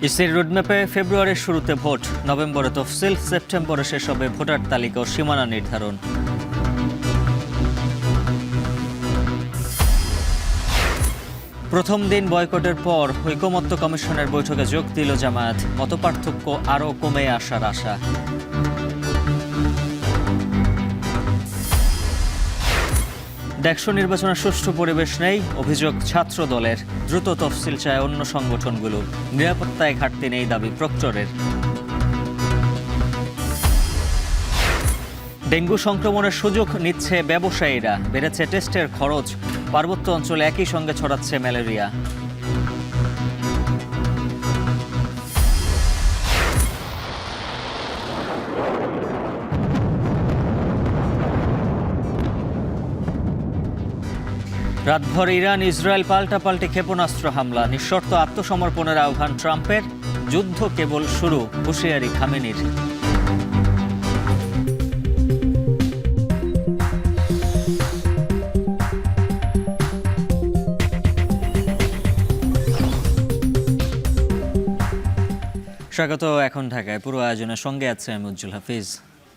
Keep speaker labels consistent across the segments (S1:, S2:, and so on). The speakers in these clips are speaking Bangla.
S1: ইসির রোডম্যাপে ফেব্রুয়ারির শুরুতে ভোট, নভেম্বরে তফসিল, সেপ্টেম্বরে শেষ হবে ভোটার তালিকা ও সীমানা নির্ধারণ। প্রথম দিন বয়কটের পর ঐকমত্য কমিশনের বৈঠকে যোগ দিল জামায়াত, মতপার্থক্য আরও কমে আসার আশা। ডাকসু নির্বাচনের সুষ্ঠু পরিবেশ নেই, অভিযোগ ছাত্র দলের। দ্রুত তফসিল চায় অন্য সংগঠনগুলো। নিরাপত্তায় ঘাটতি নেই, দাবি প্রক্টরের। ডেঙ্গু সংক্রমণের সুযোগ নিচ্ছে ব্যবসায়ীরা, বেড়েছে টেস্টের খরচ। পার্বত্য অঞ্চলে একই সঙ্গে ছড়াচ্ছে ম্যালেরিয়া। রাতভর ইরান ইসরায়েল পাল্টাপাল্টি ক্ষেপণাস্ত্র হামলা, নিঃশর্ত আত্মসমর্পণের আহ্বান ট্রাম্পের। যুদ্ধ কেবল শুরু, হুঁশিয়ারি খামেনির। স্বাগত। এখন ঢাকায় পুরো আয়োজনের সঙ্গে আছে আমি উজ্জ্বল হাফিজ।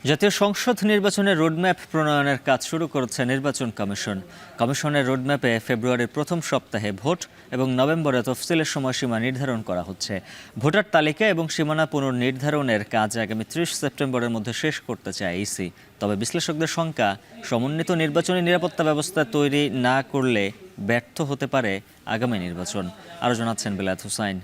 S1: জাতীয় সংসদ নির্বাচনের রোডম্যাপ প্রণয়নের কাজ শুরু করেছে নির্বাচন কমিশন। কমিশনের রোডম্যাপে ফেব্রুয়ারির প্রথম সপ্তাহে ভোট এবং নভেম্বরে তফসিলের সময়সীমা নির্ধারণ করা হচ্ছে। ভোটার তালিকা এবং সীমানা পুনর্নির্ধারণের কাজ আগামী 30 সেপ্টেম্বরের মধ্যে শেষ করতে চায় ইসি। তবে বিশ্লেষকদের শঙ্কা, সমন্বিত নির্বাচনী নিরাপত্তা ব্যবস্থা তৈরি না করলে ব্যর্থ হতে পারে আগামী নির্বাচন। আরও জানাচ্ছেন বেলায়েত হোসাইন।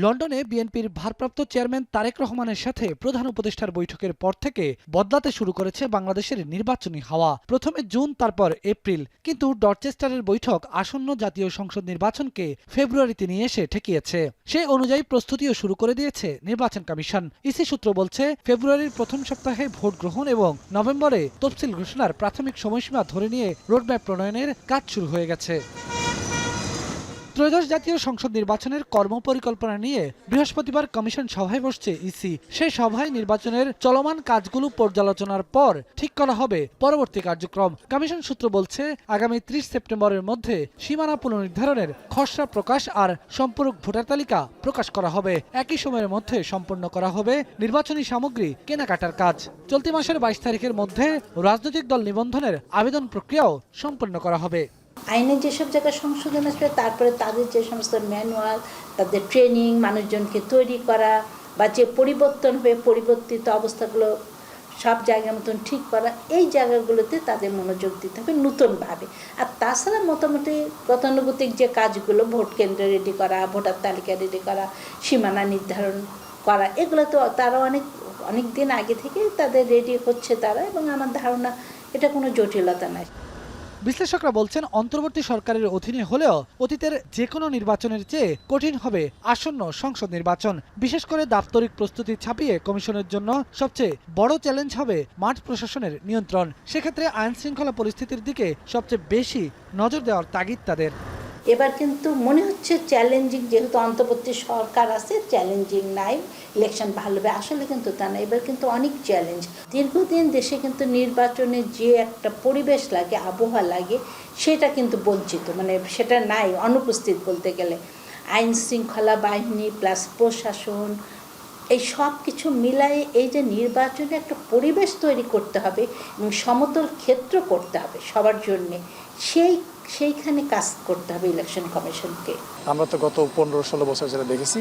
S2: লন্ডনে বিএনপির ভারপ্রাপ্ত চেয়ারম্যান তারেক রহমানের সাথে প্রধান উপদেষ্টার বৈঠকের পর থেকে বদলাতে শুরু করেছে বাংলাদেশের নির্বাচনী হাওয়া। প্রথমে জুন, তারপর এপ্রিল, কিন্তু ডরচেস্টারের বৈঠক আসন্ন জাতীয় সংসদ নির্বাচনকে ফেব্রুয়ারিতে নিয়ে এসে ঠেকিয়েছে। সেই অনুযায়ী প্রস্তুতিও শুরু করে দিয়েছে নির্বাচন কমিশন। ইসি সূত্র বলছে, ফেব্রুয়ারির প্রথম সপ্তাহে ভোট গ্রহণ এবং নভেম্বরে তফসিল ঘোষণার প্রাথমিক সময়সীমা ধরে নিয়ে রোডম্যাপ প্রণয়নের কাজ শুরু হয়ে গেছে। ত্রয়োদশ জাতীয় সংসদ নির্বাচনের কর্মপরিকল্পনা নিয়ে বৃহস্পতিবার কমিশন সভায় বসছে ইসি। সেই সভায় নির্বাচনের চলমান কাজগুলো পর্যালোচনার পর ঠিক করা হবে পরবর্তী কার্যক্রম। কমিশন সূত্র বলছে, আগামী 30 সেপ্টেম্বরের মধ্যে সীমানা পুনর্নির্ধারণের খসড়া প্রকাশ আর সম্পূরক ভোটার তালিকা প্রকাশ করা হবে। একই সময়ের মধ্যে সম্পন্ন করা হবে নির্বাচনী সামগ্রী কেনাকাটার কাজ। চলতি মাসের 22 তারিখের মধ্যে রাজনৈতিক দল নিবন্ধনের আবেদন প্রক্রিয়াও সম্পন্ন করা হবে।
S3: আইনে যেসব জায়গায় সংশোধন আসবে, তারপরে তাদের যে সমস্ত ম্যানুয়াল, তাদের ট্রেনিং, মানুষজনকে তৈরি করা, বা যে পরিবর্তন হবে, পরিবর্তিত অবস্থাগুলো সব জায়গার মতন ঠিক করা, এই জায়গাগুলোতে তাদের মনোযোগ দিতে হবে নতুনভাবে। আর তাছাড়া মোটামুটি গতানুগতিক যে কাজগুলো, ভোট কেন্দ্র রেডি করা, ভোটার তালিকা রেডি করা, সীমানা নির্ধারণ করা, এগুলো তো তারা অনেক দিন আগে থেকে তাদের রেডি হচ্ছে তারা, এবং আমার ধারণা এটা কোনো জটিলতা নাই।
S2: বিশ্লেষকরা বলছেন, অন্তর্বর্তী সরকারের অধীনে হলেও অতীতের যে কোনো নির্বাচনের চেয়ে কঠিন হবে আসন্ন সংসদ নির্বাচন। বিশেষ করে দাপ্তরিক প্রস্তুতি ছাপিয়ে কমিশনের জন্য সবচেয়ে বড় চ্যালেঞ্জ হবে মাঠ প্রশাসনের নিয়ন্ত্রণ। সেক্ষেত্রে আইন শৃঙ্খলা পরিস্থিতির দিকে সবচেয়ে বেশি নজর দেওয়ার তাগিদ তাদের।
S3: এবার কিন্তু মনে হচ্ছে চ্যালেঞ্জিং, যেহেতু অন্তর্বর্তী সরকার আছে, চ্যালেঞ্জিং নাই, ইলেকশন ভালো হবে, আসলে কিন্তু তা না। এবার কিন্তু অনেক চ্যালেঞ্জ। দীর্ঘদিন দেশে কিন্তু নির্বাচনে যে একটা পরিবেশ লাগে, আবহাওয়া লাগে, সেটা কিন্তু বঞ্চিত, মানে সেটা নাই, অনুপস্থিত বলতে গেলে। আইন শৃঙ্খলা বাহিনী প্লাস প্রশাসন, এই সব কিছু মিলাই এই যে নির্বাচনে একটা পরিবেশ তৈরি করতে হবে এবং সমতল ক্ষেত্র করতে হবে সবার জন্যে, সেইখানে কাজ করতে হবে ইলেকশন কমিশনকে।
S4: আমরা তো গত 15-16 বছর যেটা দেখেছি,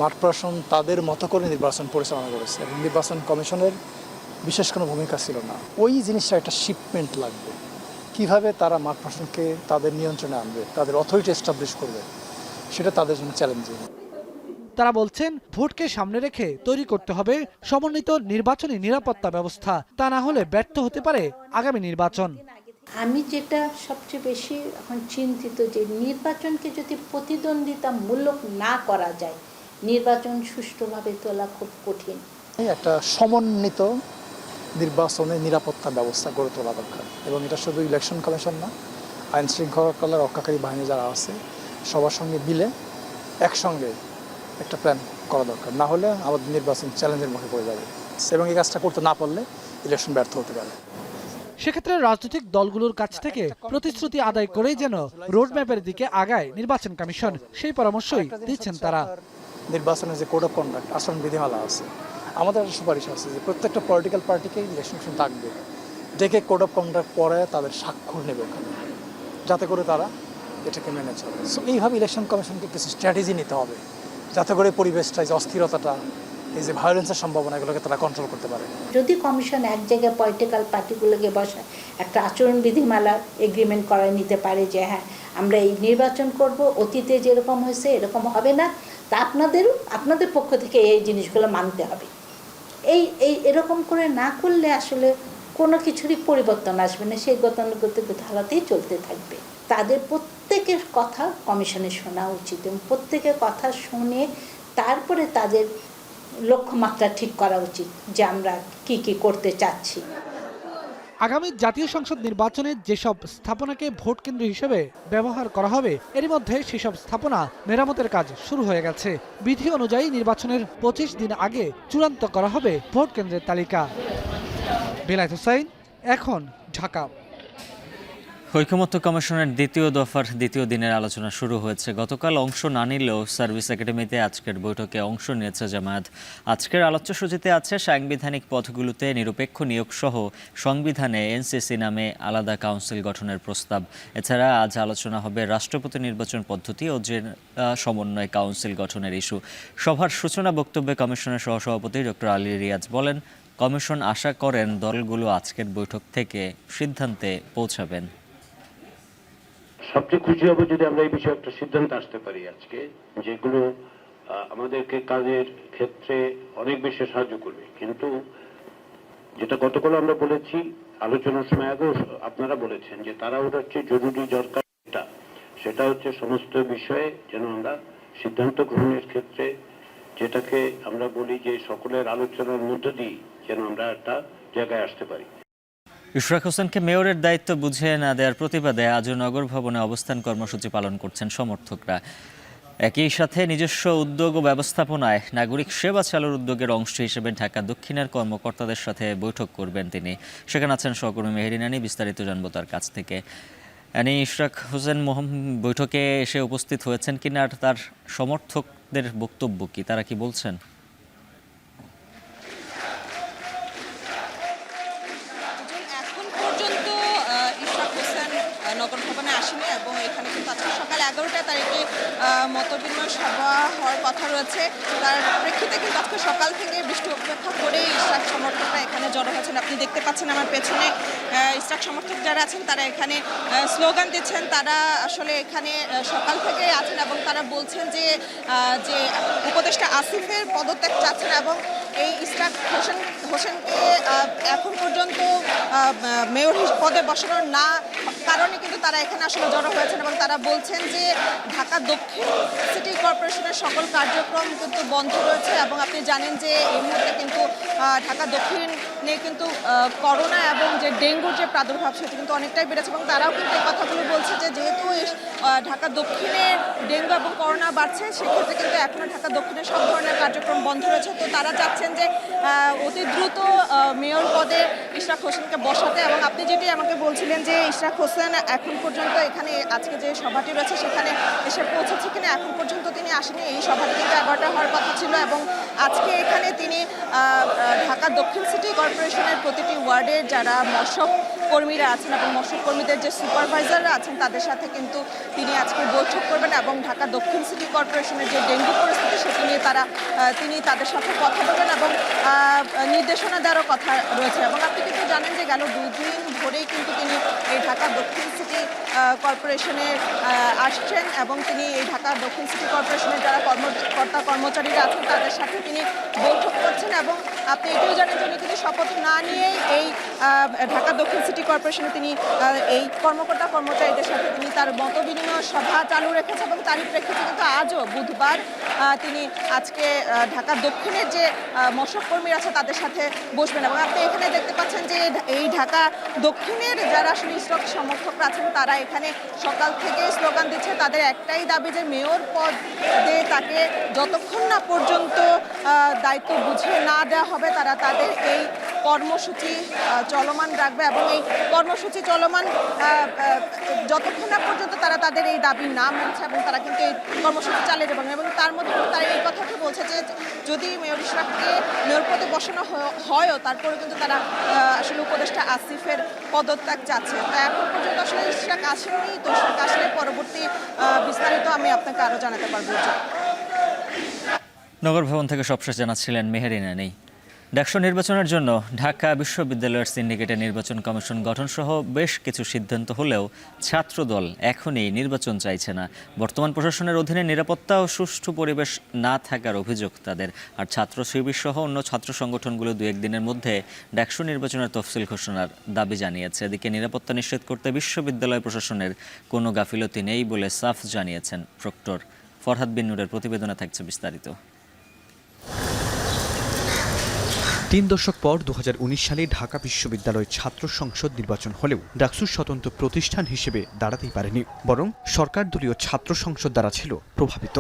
S4: মাঠ প্রশাসন তাদের মতো করে নির্বাচন পরিচালনা করেছে এবং নির্বাচন কমিশনের বিশেষ কোনো ভূমিকা ছিল না। ওই জিনিসটা একটা শিপমেন্ট লাগবে, কিভাবে তারা মাঠ প্রশাসনকে তাদের নিয়ন্ত্রণে আনবে, তাদের অথরিটি এস্টাবলিশ করবে, সেটা তাদের জন্য চ্যালেঞ্জিং।
S2: তারা বলছেন, ভোটকে সামনে রেখে তৈরি করতে হবে সমন্বিত নির্বাচনী নিরাপত্তা ব্যবস্থা। তা না হলে ব্যর্থ হতে পারে আগামী নির্বাচন।
S3: আমি যেটা সবচেয়ে বেশি এখন চিন্তিত, যে নির্বাচনকে যদি প্রতিদ্বন্দ্বিতামূলক না করা যায়, নির্বাচন সুষ্ঠুভাবে তোলা খুব কঠিন।
S4: একটা সমন্বিত নির্বাচনে নিরাপত্তা ব্যবস্থা গড়ে তোলা দরকার, এবং এটা শুধু ইলেকশন কমিশন না, আইন শৃঙ্খলা রক্ষাকারী বাহিনী যারা আছে সবার সঙ্গে মিলে একসঙ্গে একটা প্ল্যান করা দরকার। না হলে আমাদের নির্বাচন চ্যালেঞ্জের মুখে পড়ে যাবে, এবং এই কাজটা করতে না পারলে ইলেকশন ব্যর্থ হতে পারে।
S2: সেক্ষেত্রে রাজনৈতিক দলগুলোর কাছ থেকে প্রতিশ্রুতি আদায় করেই যেন রোডম্যাপের দিকে আগায় নির্বাচন কমিশন, সেই পরামর্শই দিচ্ছেন তারা।
S4: নির্বাচনের যে কোড অফ কন্ডাক্ট, আচরণ বিধিমালা আছে, আমাদের একটা সুপারিশ আছে যে প্রত্যেকটা পলিটিক্যাল পার্টিকে ইলেকশন কমিশন ডাকবে, ডেকে কোড অফ কন্ডাক্ট পরে তাদের স্বাক্ষর নেবে ওখানে, যাতে করে তারা এটাকে মেনে চলে। সো এইভাবে ইলেকশন কমিশনকে কিছু স্ট্র্যাটেজি নিতে হবে, যাতে করে পরিবেশটা, এই যে অস্থিরতাটা, এই যে ভায়োলেন্সের সম্ভাবনা, এগুলোকে তারা কন্ট্রোল করতে পারে।
S3: যদি কমিশন এক জায়গায় পলিটিক্যাল পার্টিগুলোকে বসায় একটা আচরণ বিধিমালা এগ্রিমেন্ট করায় নিতে পারে যে হ্যাঁ আমরা এই নির্বাচন করব, অতীতে যেরকম হয়েছে এরকম হবে না, তা আপনাদের পক্ষ থেকে এই জিনিসগুলো মানতে হবে। এরকম করে না করলে আসলে কোনো কিছুরই পরিবর্তন আসবে না, সেই গতানুগতিক ধারাতেই চলতে থাকবে। তাদের প্রত্যেকের কথা কমিশনে শোনা উচিত এবং প্রত্যেকের কথা শুনে তারপরে তাদের লক্ষ্যমাত্রা ঠিক করা উচিত যে আমরা কি কি করতে চাচ্ছি।
S2: আগামী জাতীয় সংসদ নির্বাচনে যেসব স্থাপনাকে ভোট কেন্দ্র হিসেবে ব্যবহার করা হবে, এরই মধ্যে সেসব স্থাপনা মেরামতের কাজ শুরু হয়ে গেছে। বিধি অনুযায়ী নির্বাচনের 25 দিন আগে চূড়ান্ত করা হবে ভোট কেন্দ্রের তালিকা। বেলায়েত হোসাইন, এখন, ঢাকা।
S1: ঐকমত্য কমিশনের দ্বিতীয় দফার দ্বিতীয় দিনের আলোচনা শুরু হয়েছে। গতকাল অংশ না নিলেও সার্ভিস একাডেমিতে আজকের বৈঠকে অংশ নিয়েছে জামায়াত। আজকের আলোচ্যসূচিতে আছে সাংবিধানিক পথগুলোতে নিরপেক্ষ নিয়োগ সহ সংবিধানে এনসিসি নামে আলাদা কাউন্সিল গঠনের প্রস্তাব। এছাড়া আজ আলোচনা হবে রাষ্ট্রপতি নির্বাচন পদ্ধতি ও জেলা সমন্বয় কাউন্সিল গঠনের ইস্যু। সভার সূচনা বক্তব্যে কমিশনের সহসভাপতি ডক্টর আলী রিয়াজ বলেন, কমিশন আশা করেন দলগুলো আজকের বৈঠক থেকে সিদ্ধান্তে পৌঁছাবেন।
S5: সবচেয়ে খুশি হব যদি আমরা এই বিষয়ে একটা সিদ্ধান্ত আসতে পারি আজকে, যেগুলো আমাদেরকে কাজের ক্ষেত্রে অনেক বেশি সাহায্য করবে। কিন্তু যেটা গতকাল আমরা বলেছি আলোচনার সময় আগেও আপনারা বলেছেন যে তারা ওটা হচ্ছে জরুরি দরকার, সেটা হচ্ছে সমস্ত বিষয়ে যেন আমরা সিদ্ধান্ত গ্রহণের ক্ষেত্রে যেটাকে আমরা বলি যে সকলের আলোচনার মধ্য দিয়ে যেন আমরা একটা জায়গায় আসতে পারি।
S1: ইশরাক হোসেনকে মেয়রের দায়িত্ব বুঝিয়ে না দেওয়ার প্রতিবাদে আজও নগর ভবনে অবস্থান কর্মসূচি পালন করছেন সমর্থকরা। একই সাথে নিজস্ব উদ্যোগ ও ব্যবস্থাপনায় নাগরিক সেবা চালুর উদ্যোগের অংশ হিসেবে ঢাকা দক্ষিণের কর্মকর্তাদের সাথে বৈঠক করবেন তিনি। সেখানে আছেন সহকর্মী মেহেরিন আনি, বিস্তারিত জানবো তার কাছ থেকে। ইশরাক হোসেন বৈঠকে এসে উপস্থিত হয়েছেন কিনা, আর তার সমর্থকদের বক্তব্য কি, তারা কি বলছেন?
S6: নগর ভবনে আসেনি এবং এখানে কিন্তু আজকে সকাল 11টা তারিখে মতবিনিময় সভা হওয়ার কথা রয়েছে। তার প্রেক্ষিতে কিন্তু আজকে সকাল থেকে বৃষ্টি উপেক্ষা করে ইশরাক সমর্থকরা এখানে জড়ো হয়েছেন। আপনি দেখতে পাচ্ছেন আমার পেছনে ইশরাক সমর্থক যারা আছেন তারা এখানে স্লোগান দিচ্ছেন। তারা আসলে এখানে সকাল থেকে আছেন এবং তারা বলছেন যে উপদেষ্টা আসিফের পদত্যাগ চাচ্ছেন এবং এই ইশরাক হোসেনকে এখন পর্যন্ত মেয়র পদে বসানোর না কারণে কিন্তু তারা এখানে আসলে জড়ো হয়েছেন এবং তারা বলছেন যে ঢাকা দক্ষিণ সিটি কর্পোরেশনের সকল কার্যক্রম কিন্তু বন্ধ রয়েছে এবং আপনি জানেন যে এই মুহূর্তে কিন্তু ঢাকা দক্ষিণে কিন্তু করোনা এবং যে ডেঙ্গুর যে প্রাদুর্ভাব সেটা কিন্তু অনেকটাই বেড়েছে এবং তারাও কিন্তু এই কথাগুলো বলছে যে যেহেতু ঢাকা দক্ষিণে ডেঙ্গু এবং করোনা বাড়ছে সেক্ষেত্রে কিন্তু এখনও ঢাকা দক্ষিণে সব ধরনের কার্যক্রম বন্ধ রয়েছে। তো তারা চাচ্ছেন যে অতি দ্রুত মেয়র পদে ইশরাক হোসেনকে বসাতে এবং আপনি যেটি আমাকে বলছিলেন যে ইশরাক হোসেন এখন পর্যন্ত এখানে আজকে যে সভাটি রয়েছে সেখানে এসে পৌঁছেছে কিনা, এখন পর্যন্ত তিনি আসেনি। এই সভাটি কিন্তু 11টা হওয়ার কথা ছিল এবং আজকে এখানে তিনি ঢাকা দক্ষিণ সিটি কর্পোরেশনের প্রতিটি ওয়ার্ডের যারা মশক কর্মীরা আছেন এবং মশক কর্মীদের যে সুপারভাইজাররা আছেন তাদের সাথে কিন্তু তিনি আজকে বৈঠক করবেন এবং ঢাকা দক্ষিণ সিটি কর্পোরেশনের যে ডেঙ্গু পরিস্থিতি সেটি নিয়ে তিনি তাদের সাথে কথা বলবেন এবং নির্দেশনা দেওয়ারও কথা রয়েছে। এবং আপনি কিন্তু জানেন যে গেল 2 দিন ধরেই কিন্তু তিনি এই ঢাকা দক্ষিণ সিটি কর্পোরেশনে আসছেন এবং তিনি এই ঢাকা দক্ষিণ সিটি কর্পোরেশনের যারা কর্মচারীরা আছেন তাদের সাথে তিনি বৈঠক করছেন এবং আপনি এটিও জানেন যে উনি কিন্তু শপথ না নিয়েই এই ঢাকা দক্ষিণ সিটি কর্পোরেশনে তিনি এই কর্মচারীদের সাথে তিনি তার মতবিনিময় সভা চালু রেখেছে এবং তারই প্রেক্ষিতে কিন্তু আজও বুধবার তিনি আজকে ঢাকা দক্ষিণের যে মশক কর্মীরা আছে তাদের সাথে বসবেন এবং আপনি এখানে দেখতে পাচ্ছেন যে এই ঢাকা দক্ষিণের যারা আসলে ইশরাক সমর্থকরা আছেন তারা এখানে সকাল থেকে স্লোগান দিচ্ছে। তাদের একটাই দাবি যে মেয়র পদে তাকে যতক্ষণ না পর্যন্ত দায়িত্ব বুঝিয়ে না দেওয়া হবে তারা তাদের এই কর্মসূচি চলমান রাখবে এবং এই কর্মসূচি চলমান যতক্ষণ না পর্যন্ত তারা তাদের এই দাবি না মানছে এবং তারা কিন্তু এই কর্মসূচি চালিয়ে যাবেন এবং তার মধ্যে তারা এই কথাটি বলছে যে যদি মেয়র ইশরাককে মেয়র পদে বসানো হয়ও তারপরে কিন্তু তারা আসলে উপদেষ্টা আসিফের পদত্যাগ চাচ্ছে। তাই এখন পর্যন্ত আসলে ইশরাক আসেনি, তো ইশরাক আসলে পরবর্তী বিস্তারিত আমি আপনাকে আরও জানাতে পারবো।
S1: নগর ভবন থেকে সবশেষ জানাচ্ছিলেন মেহেরিনা নেই। ডাকসু নির্বাচনের জন্য ঢাকা বিশ্ববিদ্যালয়ের সিন্ডিকেটের নির্বাচন কমিশন গঠনসহ বেশ কিছু সিদ্ধান্ত হলেও ছাত্রদল এখনই নির্বাচন চাইছে না। বর্তমান প্রশাসনের অধীনে নিরাপত্তা ও সুষ্ঠু পরিবেশ না থাকার অভিযোগ তাদের। আর ছাত্র শিবির সহ অন্য ছাত্র সংগঠনগুলো 2-1 দিনের মধ্যে ডাকসু নির্বাচনের তফসিল ঘোষণার দাবি জানিয়েছে। এদিকে নিরাপত্তা নিশ্চিত করতে বিশ্ববিদ্যালয় প্রশাসনের কোনো গাফিলতি নেই বলে সাফ জানিয়েছেন প্রক্টর। ফরহাদ বিন নূরের প্রতিবেদনে থাকছে বিস্তারিত।
S7: 3 দশক পর 2019 সালে ঢাকা বিশ্ববিদ্যালয় ছাত্র সংসদ নির্বাচন হলেও ডাকসুর স্বতন্ত্র প্রতিষ্ঠান হিসেবে দাঁড়াতেই পারেনি, বরং সরকার দলীয় ছাত্র সংসদ দ্বারা ছিল প্রভাবিত।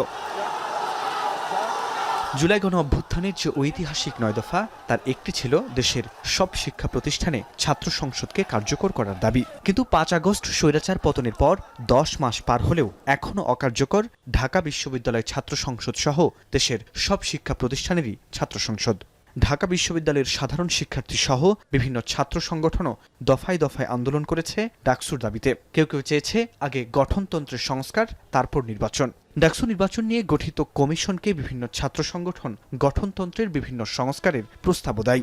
S7: জুলাই গণ অভ্যুত্থানের যে ঐতিহাসিক 9 দফা, তার একটি ছিল দেশের সব শিক্ষা প্রতিষ্ঠানে ছাত্র সংসদকে কার্যকর করার দাবি। কিন্তু 5 আগস্ট স্বৈরাচার পতনের পর 10 মাস পার হলেও এখনও অকার্যকর ঢাকা বিশ্ববিদ্যালয় ছাত্র সংসদ সহ দেশের সব শিক্ষা প্রতিষ্ঠানেরই ছাত্র সংসদ। ঢাকা বিশ্ববিদ্যালয়ের সাধারণ শিক্ষার্থী সহ বিভিন্ন ছাত্র সংগঠনও দফায় দফায় আন্দোলন করেছে ডাকসুর দাবিতে। কেউ কেউ চেয়েছে আগে গঠনতন্ত্রের সংস্কার, তারপর নির্বাচন। ডাকসু নির্বাচন নিয়ে গঠিত কমিশনকে বিভিন্ন ছাত্র সংগঠন গঠনতন্ত্রের বিভিন্ন সংস্কারের প্রস্তাবও দেয়।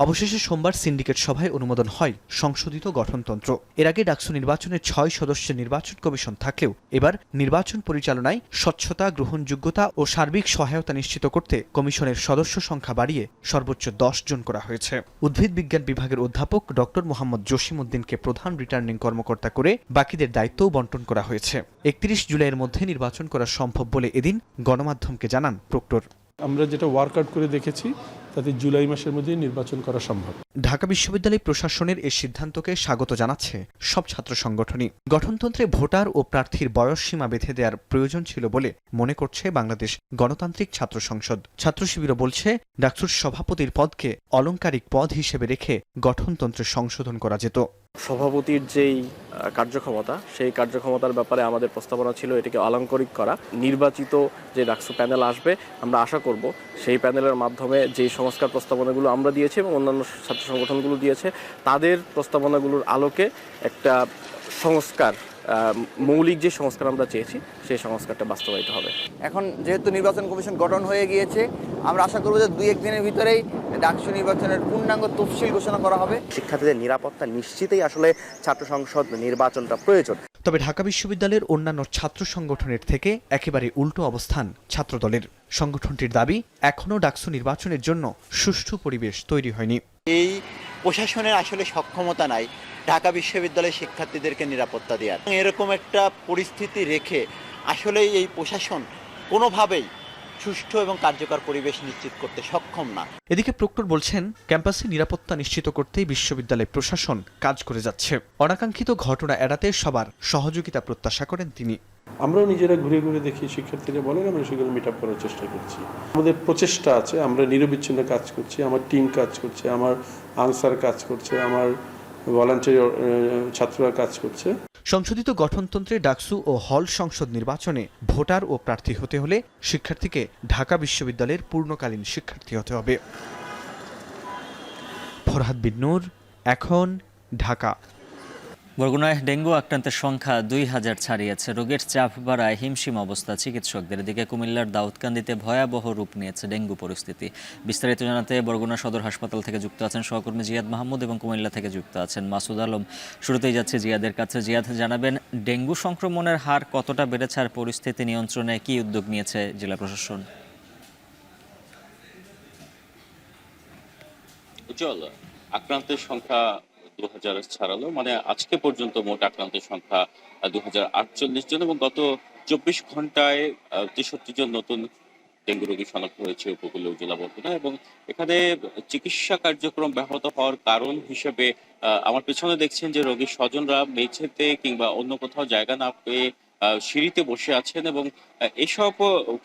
S7: অবশেষে সোমবার সিন্ডিকেট সভায় অনুমোদন হয় সংশোধিত গঠনতন্ত্র। এর আগে ডাকসু নির্বাচনে 6 সদস্যের নির্বাচন কমিশন থাকলেও এবার নির্বাচন পরিচালনায় স্বচ্ছতা, গ্রহণযোগ্যতা ও সার্বিক সহায়তা নিশ্চিত করতে কমিশনের সদস্য সংখ্যা বাড়িয়ে সর্বোচ্চ 10 জন করা হয়েছে। উদ্ভিদ বিজ্ঞান বিভাগের অধ্যাপক ডক্টর মোহাম্মদ জসিম উদ্দিনকে প্রধান রিটার্নিং কর্মকর্তা করে বাকিদের দায়িত্বও বন্টন করা হয়েছে। 31 জুলাইয়ের মধ্যে নির্বাচন করা সম্ভব বলে এদিন গণমাধ্যমকে জানান প্রক্টর।
S8: আমরা যেটা ওয়ার্কআউট করে দেখেছি তাতে জুলাই মাসের মধ্যে নির্বাচন করা সম্ভব।
S7: ঢাকা বিশ্ববিদ্যালয় প্রশাসনের এই সিদ্ধান্তকে স্বাগত জানাচ্ছে সব ছাত্র সংগঠনই। গঠনতন্ত্রে ভোটার ও প্রার্থীর বয়স সীমা বেঁধে দেওয়ার প্রয়োজন ছিল বলে মনে করছে বাংলাদেশ গণতান্ত্রিক ছাত্র সংসদ। ছাত্র শিবিরও বলছে ডাকসুর সভাপতির পদকে অলংকারিক পদ হিসেবে রেখে গঠনতন্ত্রে সংশোধন করা যেত।
S9: সভাপতির যেই কার্যক্ষমতা, সেই কার্যক্ষমতার ব্যাপারে আমাদের প্রস্তাবনা ছিল এটাকে অলংকারিক করা। নির্বাচিত যে ডাকসু প্যানেল আসবে, আমরা আশা করব সেই প্যানেলের মাধ্যমে যেই সংস্কার প্রস্তাবনাগুলো আমরা দিয়েছি এবং অন্যান্য ছাত্র সংগঠনগুলো দিয়েছে, তাদের প্রস্তাবনাগুলোর আলোকে একটা সংস্কার, মৌলিক যে সংস্কার আমরা চেয়েছি সেই সংস্কারটা বাস্তবায়িত হবে।
S10: এখন যেহেতু নির্বাচন কমিশন গঠন হয়ে গিয়েছে, আমরা আশা করব যে 2-1 দিনের ভিতরেই ডাকসু নির্বাচনের পূর্ণাঙ্গ তফসিল ঘোষণা করা হবে।
S11: শিক্ষার্থীদের নিরাপত্তা নিশ্চিতেই আসলে ছাত্র সংসদ নির্বাচনটা প্রয়োজন।
S7: তবে ঢাকা বিশ্ববিদ্যালয়ের অন্যান্য ছাত্র সংগঠনের থেকে একেবারে উল্টো অবস্থান ছাত্রদলের। সংগঠনটির দাবি, এখনও ডাকসু নির্বাচনের জন্য সুষ্ঠু পরিবেশ তৈরি হয়নি।
S12: এই প্রশাসনের আসলে সক্ষমতা নাই ঢাকা বিশ্ববিদ্যালয়ের শিক্ষার্থীদেরকে নিরাপত্তা দেওয়ার। এরকম একটা পরিস্থিতি রেখে আসলে এই প্রশাসন কোনোভাবেই সুষ্ঠু এবং কার্যকর পরিবেশ নিশ্চিত করতে সক্ষম না।
S7: এদিকে প্রক্টর বলছেন, ক্যাম্পাসে নিরাপত্তা নিশ্চিত করতেই বিশ্ববিদ্যালয় প্রশাসন কাজ করে যাচ্ছে। অনাকাঙ্ক্ষিত ঘটনা এড়াতে সবার সহযোগিতা প্রত্যাশা করেন তিনি।
S8: আমরাও নিজেরা ঘুরে ঘুরে দেখি, শিক্ষার্থীরা বলেন, আমরা সেগুলো মিট আপ করার চেষ্টা করছি। আমাদের প্রচেষ্টা আছে, আমরা নিরবিচ্ছিন্ন কাজ করছি, আমার টিম কাজ করছে, আমার আনসার কাজ করছে, আমার ভলান্টিয়ার ছাত্ররা কাজ করছে।
S7: সংশোধিত গঠনতন্ত্রে ডাকসু ও হল সংসদ নির্বাচনে ভোটার ও প্রার্থী হতে হলে শিক্ষার্থীকে ঢাকা বিশ্ববিদ্যালয়ের পূর্ণকালীন শিক্ষার্থী হতে হবে। ফরহাদ বিন নূর, এখন, ঢাকা।
S1: বরগুনায় ডেঙ্গু আক্রান্তের সংখ্যা 2000 ছাড়িয়েছে। রোগের চাপ বাড়ায় হিমশিম অবস্থা চিকিৎসকদের। এদিকে কুমিল্লার দাউদকান্দিতে ভয়াবহ রূপ নিয়েছে ডেঙ্গু পরিস্থিতি। বিস্তারিত জানাতে বরগুনা সদর হাসপাতাল থেকে যুক্ত আছেন সহকর্মী জিয়াদ মাহমুদ এবং কুমিল্লা থেকে যুক্ত আছেন মাসুদ আলম। শুরুতেই যাচ্ছে জিয়াদের কাছে। জিয়াদ, জানাবেন ডেঙ্গু সংক্রমণের হার কতটা বেড়েছে আর পরিস্থিতি নিয়ন্ত্রণে কী উদ্যোগ নিয়েছে জেলা প্রশাসন?
S13: আক্রান্তের সংখ্যা 2000 ছাড়ালো, মানে আজকে পর্যন্ত মোট আক্রান্তের সংখ্যা 2048 জন এবং গত 24 ঘন্টায় 63 জন নতুন ডেঙ্গু রোগী শনাক্ত হয়েছে উপকূলীয় জেলা বরগুনা। এবং এখানে চিকিৎসা কার্যক্রম ব্যাহত হওয়ার কারণ হিসেবে আমার পেছনে দেখছেন যে রোগীর স্বজনরা মেঝেতে কিংবা অন্য কোথাও জায়গা না পেয়ে সিঁড়িতে বসে আছেন এবং এসব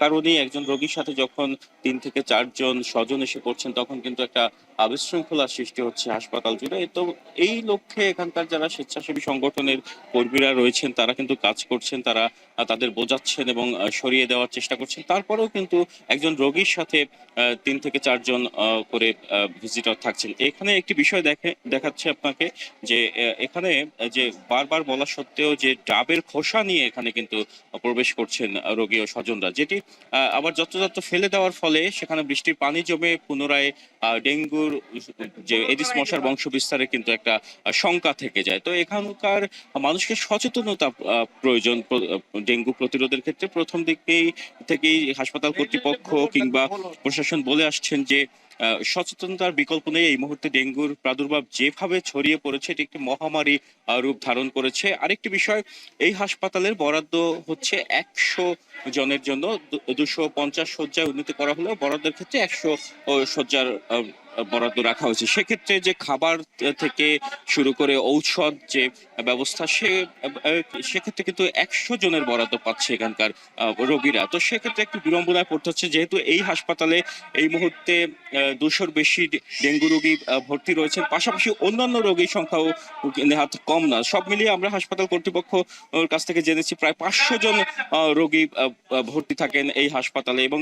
S13: কারণেই একজন রোগীর সাথে যখন 3 থেকে 4 জন স্বজন এসে পড়ছেন তখন কিন্তু একটা বিশৃঙ্খলার সৃষ্টি হচ্ছে হাসপাতাল জুড়ে। তো এই লক্ষ্যে এখানকার যারা স্বেচ্ছাসেবী সংগঠনের কর্মীরা রয়েছেন তারা কিন্তু কাজ করছেন, তারা তাদের বোঝাচ্ছেন এবং সরিয়ে দেওয়ার চেষ্টা করছেন। তারপরেও কিন্তু একজন রোগীর সাথে 3 থেকে 4 জন করে ভিজিটর থাকছেন। এখানে একটি বিষয় দেখাচ্ছে আপনাকে যে এখানে যে বারবার বলা সত্ত্বেও যে ডাবের খোসা নিয়ে এখানে কিন্তু প্রবেশ করছেন রোগী ও স্বজনরা, যেটি আবার যত্রতত্র ফেলে দেওয়ার ফলে সেখানে বৃষ্টির পানি জমে পুনরায় ডেঙ্গুর যে এডিস মশার বংশ বিস্তারে কিন্তু একটা শঙ্কা থেকে যায়। তো এখানকার মানুষকে সচেতনতা প্রয়োজন ডেঙ্গু প্রতিরোধের ক্ষেত্রে। প্রথম থেকেই হাসপাতাল কর্তৃপক্ষ কিংবা প্রশাসন বলে আসছেন যে সচেতনতার বিকল্প নেই। এই মুহূর্তে ডেঙ্গুর প্রাদুর্ভাব যেভাবে ছড়িয়ে পড়েছে এটি একটি মহামারী রূপ ধারণ করেছে। আরেকটি বিষয়, এই হাসপাতালের বরাদ্দ হচ্ছে 100 জনের জন্য, 250 শয্যায় উন্নতি করা হলেও বরাদ্দের ক্ষেত্রে 100 শয্যার বরাদ্দ রাখা হয়েছে। সেক্ষেত্রে যে খাবার থেকে শুরু করে ঔষধ যে ব্যবস্থা সেক্ষেত্রে কিন্তু 100 জনের বরাদ্দ পাচ্ছে এখানকার রোগীরা। তো সেক্ষেত্রে একটু বিড়ম্বনায় পড়তে হচ্ছে, যেহেতু এই হাসপাতালে এই মুহূর্তে 200-র বেশি ডেঙ্গু রোগী ভর্তি রয়েছেন, পাশাপাশি অন্যান্য রোগীর সংখ্যাও নেহাত কম না। সব মিলিয়ে আমরা হাসপাতাল কর্তৃপক্ষ কাছ থেকে জেনেছি প্রায় 500 জন রোগী ভর্তি থাকেন এই হাসপাতালে এবং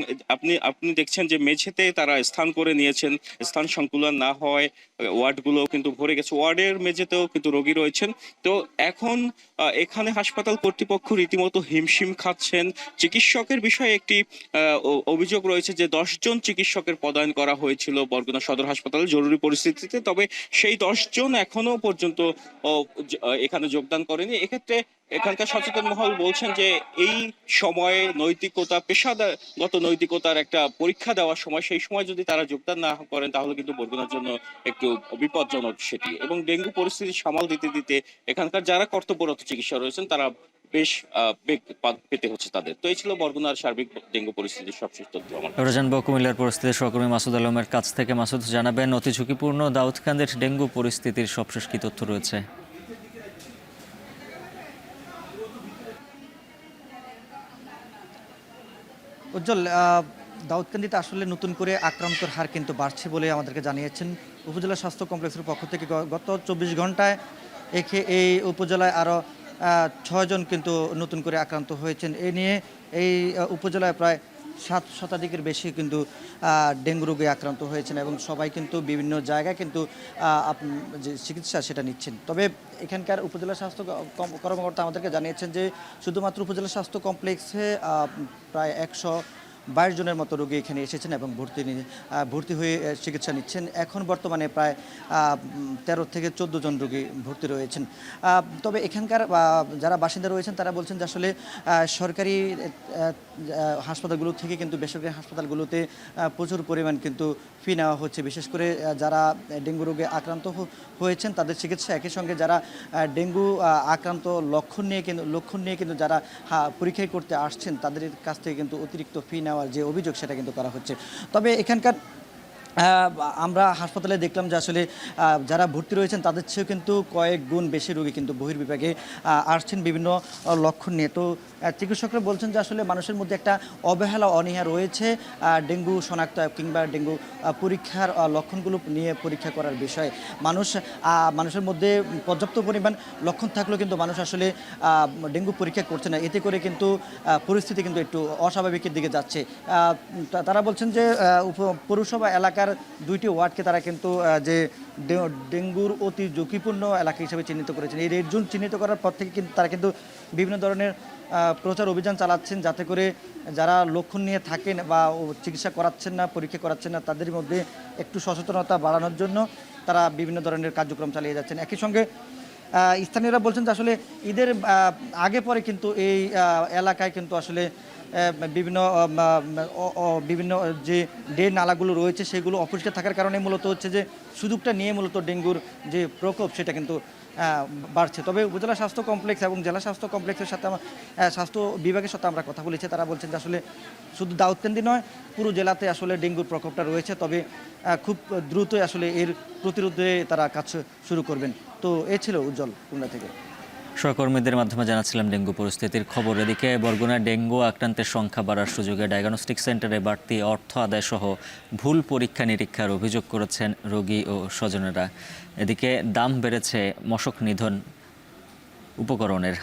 S13: আপনি দেখছেন যে মেঝেতে তারা স্থান করে নিয়েছেন। স্থান সংকুলন না হওয়ায় ওয়ার্ডগুলো কিন্তু ভরে গেছে, ওয়ার্ডের মেঝেতেও কিন্তু রোগী রয়েছেন। তো এখন এখানে হাসপাতাল কর্তৃপক্ষ রীতিমতো হিমশিম খাচ্ছেন। চিকিৎসকের বিষয়ে একটি অভিযোগ রয়েছে যে 10 জন চিকিৎসকের পদায়ন করা হয়েছিল বরগুনা সদর হাসপাতালে জরুরি পরিস্থিতিতে, তবে সেই 10 জন এখনো পর্যন্ত এখানে যোগদান করেনি। এক্ষেত্রে এখানকার সচেতন মহল বলছেন যে এই সময়ে নৈতিকতা, পেশাগত নৈতিকতার একটা পরীক্ষা দেওয়ার সময়, সেই সময় যদি তারা যোগদান না করেন তাহলে কিন্তু বরগুনার জন্য একটু বিপজ্জনক সেটি। এবং ডেঙ্গু পরিস্থিতি সামাল দিতে দিতে এখানকার যারা কর্তব্যরত চিকিৎসা রয়েছেন তারা বেশ বেগ পেতে হচ্ছে তাদের। তো এই ছিল বরগুনার সার্বিক ডেঙ্গু পরিস্থিতির সবশেষ তথ্য।
S1: আমরা জানবো কুমিল্লার পরিস্থিতির সহকর্মী মাসুদ আলমের কাছ থেকে। মাসুদ, জানাবেন অতি ঝুঁকিপূর্ণ দাউদকান্দির ডেঙ্গু পরিস্থিতির সবশেষ কি তথ্য রয়েছে?
S14: উজ্জ্বল, দাউদকান্দিতে আসলে নতুন করে আক্রান্তর হার কিন্তু বাড়ছে বলে আমাদেরকে জানিয়েছেন উপজেলা স্বাস্থ্য কমপ্লেক্সের পক্ষ থেকে। গত 24 ঘন্টায় এই উপজেলায় আরও 6 জন কিন্তু নতুন করে আক্রান্ত হয়েছেন। এ নিয়ে এই উপজেলায় প্রায় 7 শতাধিকের বেশি কিন্তু ডেঙ্গু রোগে আক্রান্ত হয়েছেন এবং সবাই কিন্তু বিভিন্ন জায়গায় কিন্তু যে চিকিৎসা সেটা নিচ্ছেন। তবে এখানকার উপজেলা স্বাস্থ্য কর্মকর্তা আমাদেরকে জানিয়েছেন যে শুধুমাত্র উপজেলা স্বাস্থ্য কমপ্লেক্সে প্রায় 122 জনের মতো রোগী এখানে এসেছেন এবং ভর্তি হয়ে চিকিৎসা নিচ্ছেন। এখন বর্তমানে প্রায় 13 থেকে 14 জন রোগী ভর্তি রয়েছেন। তবে এখানকার যারা বাসিন্দা রয়েছেন তারা বলছেন যে আসলে সরকারি হাসপাতালগুলো থেকে কিন্তু বেসরকারি হাসপাতালগুলোতে প্রচুর পরিমাণ কিন্তু ফি নেওয়া হচ্ছে। বিশেষ করে যারা ডেঙ্গু রোগে আক্রান্ত হয়েছেন তাদের চিকিৎসা, একই সঙ্গে যারা ডেঙ্গু আক্রান্ত লক্ষণ নিয়ে কিন্তু যারা পরীক্ষা করতে আসছেন তাদের কাছ থেকে কিন্তু অতিরিক্ত ফি নেওয়ার যে অভিযোগ সেটা কিন্তু করা হচ্ছে। তবে এখানকার আমরা হাসপাতালে দেখলাম যে আসলে যারা ভর্তি রয়েছেন তাদের চেয়েও কিন্তু কয়েক গুণ বেশি রোগী কিন্তু বহির্বিভাগে আসছেন বিভিন্ন লক্ষণ নিয়ে। তো চিকিৎসকরা বলছেন যে আসলে মানুষের মধ্যে একটা অবহেলা অনীহা রয়েছে ডেঙ্গু শনাক্ত কিংবা ডেঙ্গু পরীক্ষার লক্ষণগুলো নিয়ে পরীক্ষা করার বিষয়ে। মানুষের মধ্যে পর্যাপ্ত পরিমাণ লক্ষণ থাকলেও কিন্তু মানুষ আসলে ডেঙ্গু পরীক্ষা করছে না। এতে করে কিন্তু পরিস্থিতি কিন্তু একটু অস্বাভাবিকের দিকে যাচ্ছে। তারা বলছেন যে পৌরসভা এলাকার 2টি ওয়ার্ডকে তারা কিন্তু যে ডেঙ্গুর অতি ঝুঁকিপূর্ণ এলাকা হিসেবে চিহ্নিত করেছেন। এই রেড জোন চিহ্নিত করার পর থেকে কিন্তু তারা কিন্তু বিভিন্ন ধরনের প্রচার অভিযান চালাচ্ছেন যাতে করে যারা লক্ষণ নিয়ে থাকেন বা চিকিৎসা করাচ্ছেন না, পরীক্ষা করাচ্ছেন না, তাদের মধ্যে একটু সচেতনতা বাড়ানোর জন্য তারা বিভিন্ন ধরনের কার্যক্রম চালিয়ে যাচ্ছেন। একই সঙ্গে স্থানীয়রা বলছেন যে আসলে ঈদের আগে পরে কিন্তু এই এলাকায় কিন্তু আসলে বিভিন্ন যে ড্রেন নালাগুলো রয়েছে সেগুলো অপরিষ্কার থাকার কারণে মূলত হচ্ছে যে সুযোগটা নিয়ে মূলত ডেঙ্গুর যে প্রকোপ সেটা কিন্তু বাড়ছে। তবে উপজেলা স্বাস্থ্য কমপ্লেক্স এবং জেলা স্বাস্থ্য কমপ্লেক্সের সাথে স্বাস্থ্য বিভাগের সাথে আমরা কথা বলেছি। তারা বলছেন যে আসলে শুধু দাউদকান্দি নয়, পুরো জেলাতে আসলে ডেঙ্গুর প্রকোপটা রয়েছে। তবে খুব দ্রুতই আসলে এর প্রতিরোধে তারা কাজ শুরু করবেন। তো এ ছিল উজ্জ্বল খুলনা থেকে।
S1: সহকর্মীদের মাধ্যমে জানাচ্ছিলাম ডেঙ্গু পরিস্থিতির খবর। এদিকে বরগুনায় ডেঙ্গু আক্রান্তের সংখ্যা বাড়ার সুযোগে ডায়াগনস্টিক সেন্টারে বাড়তি অর্থ আদায় সহ ভুল পরীক্ষা নিরীক্ষার অভিযোগ করেছেন রোগী ও স্বজনেরা। এদিকে দাম বেড়েছে মশক নিধন উপকরণের,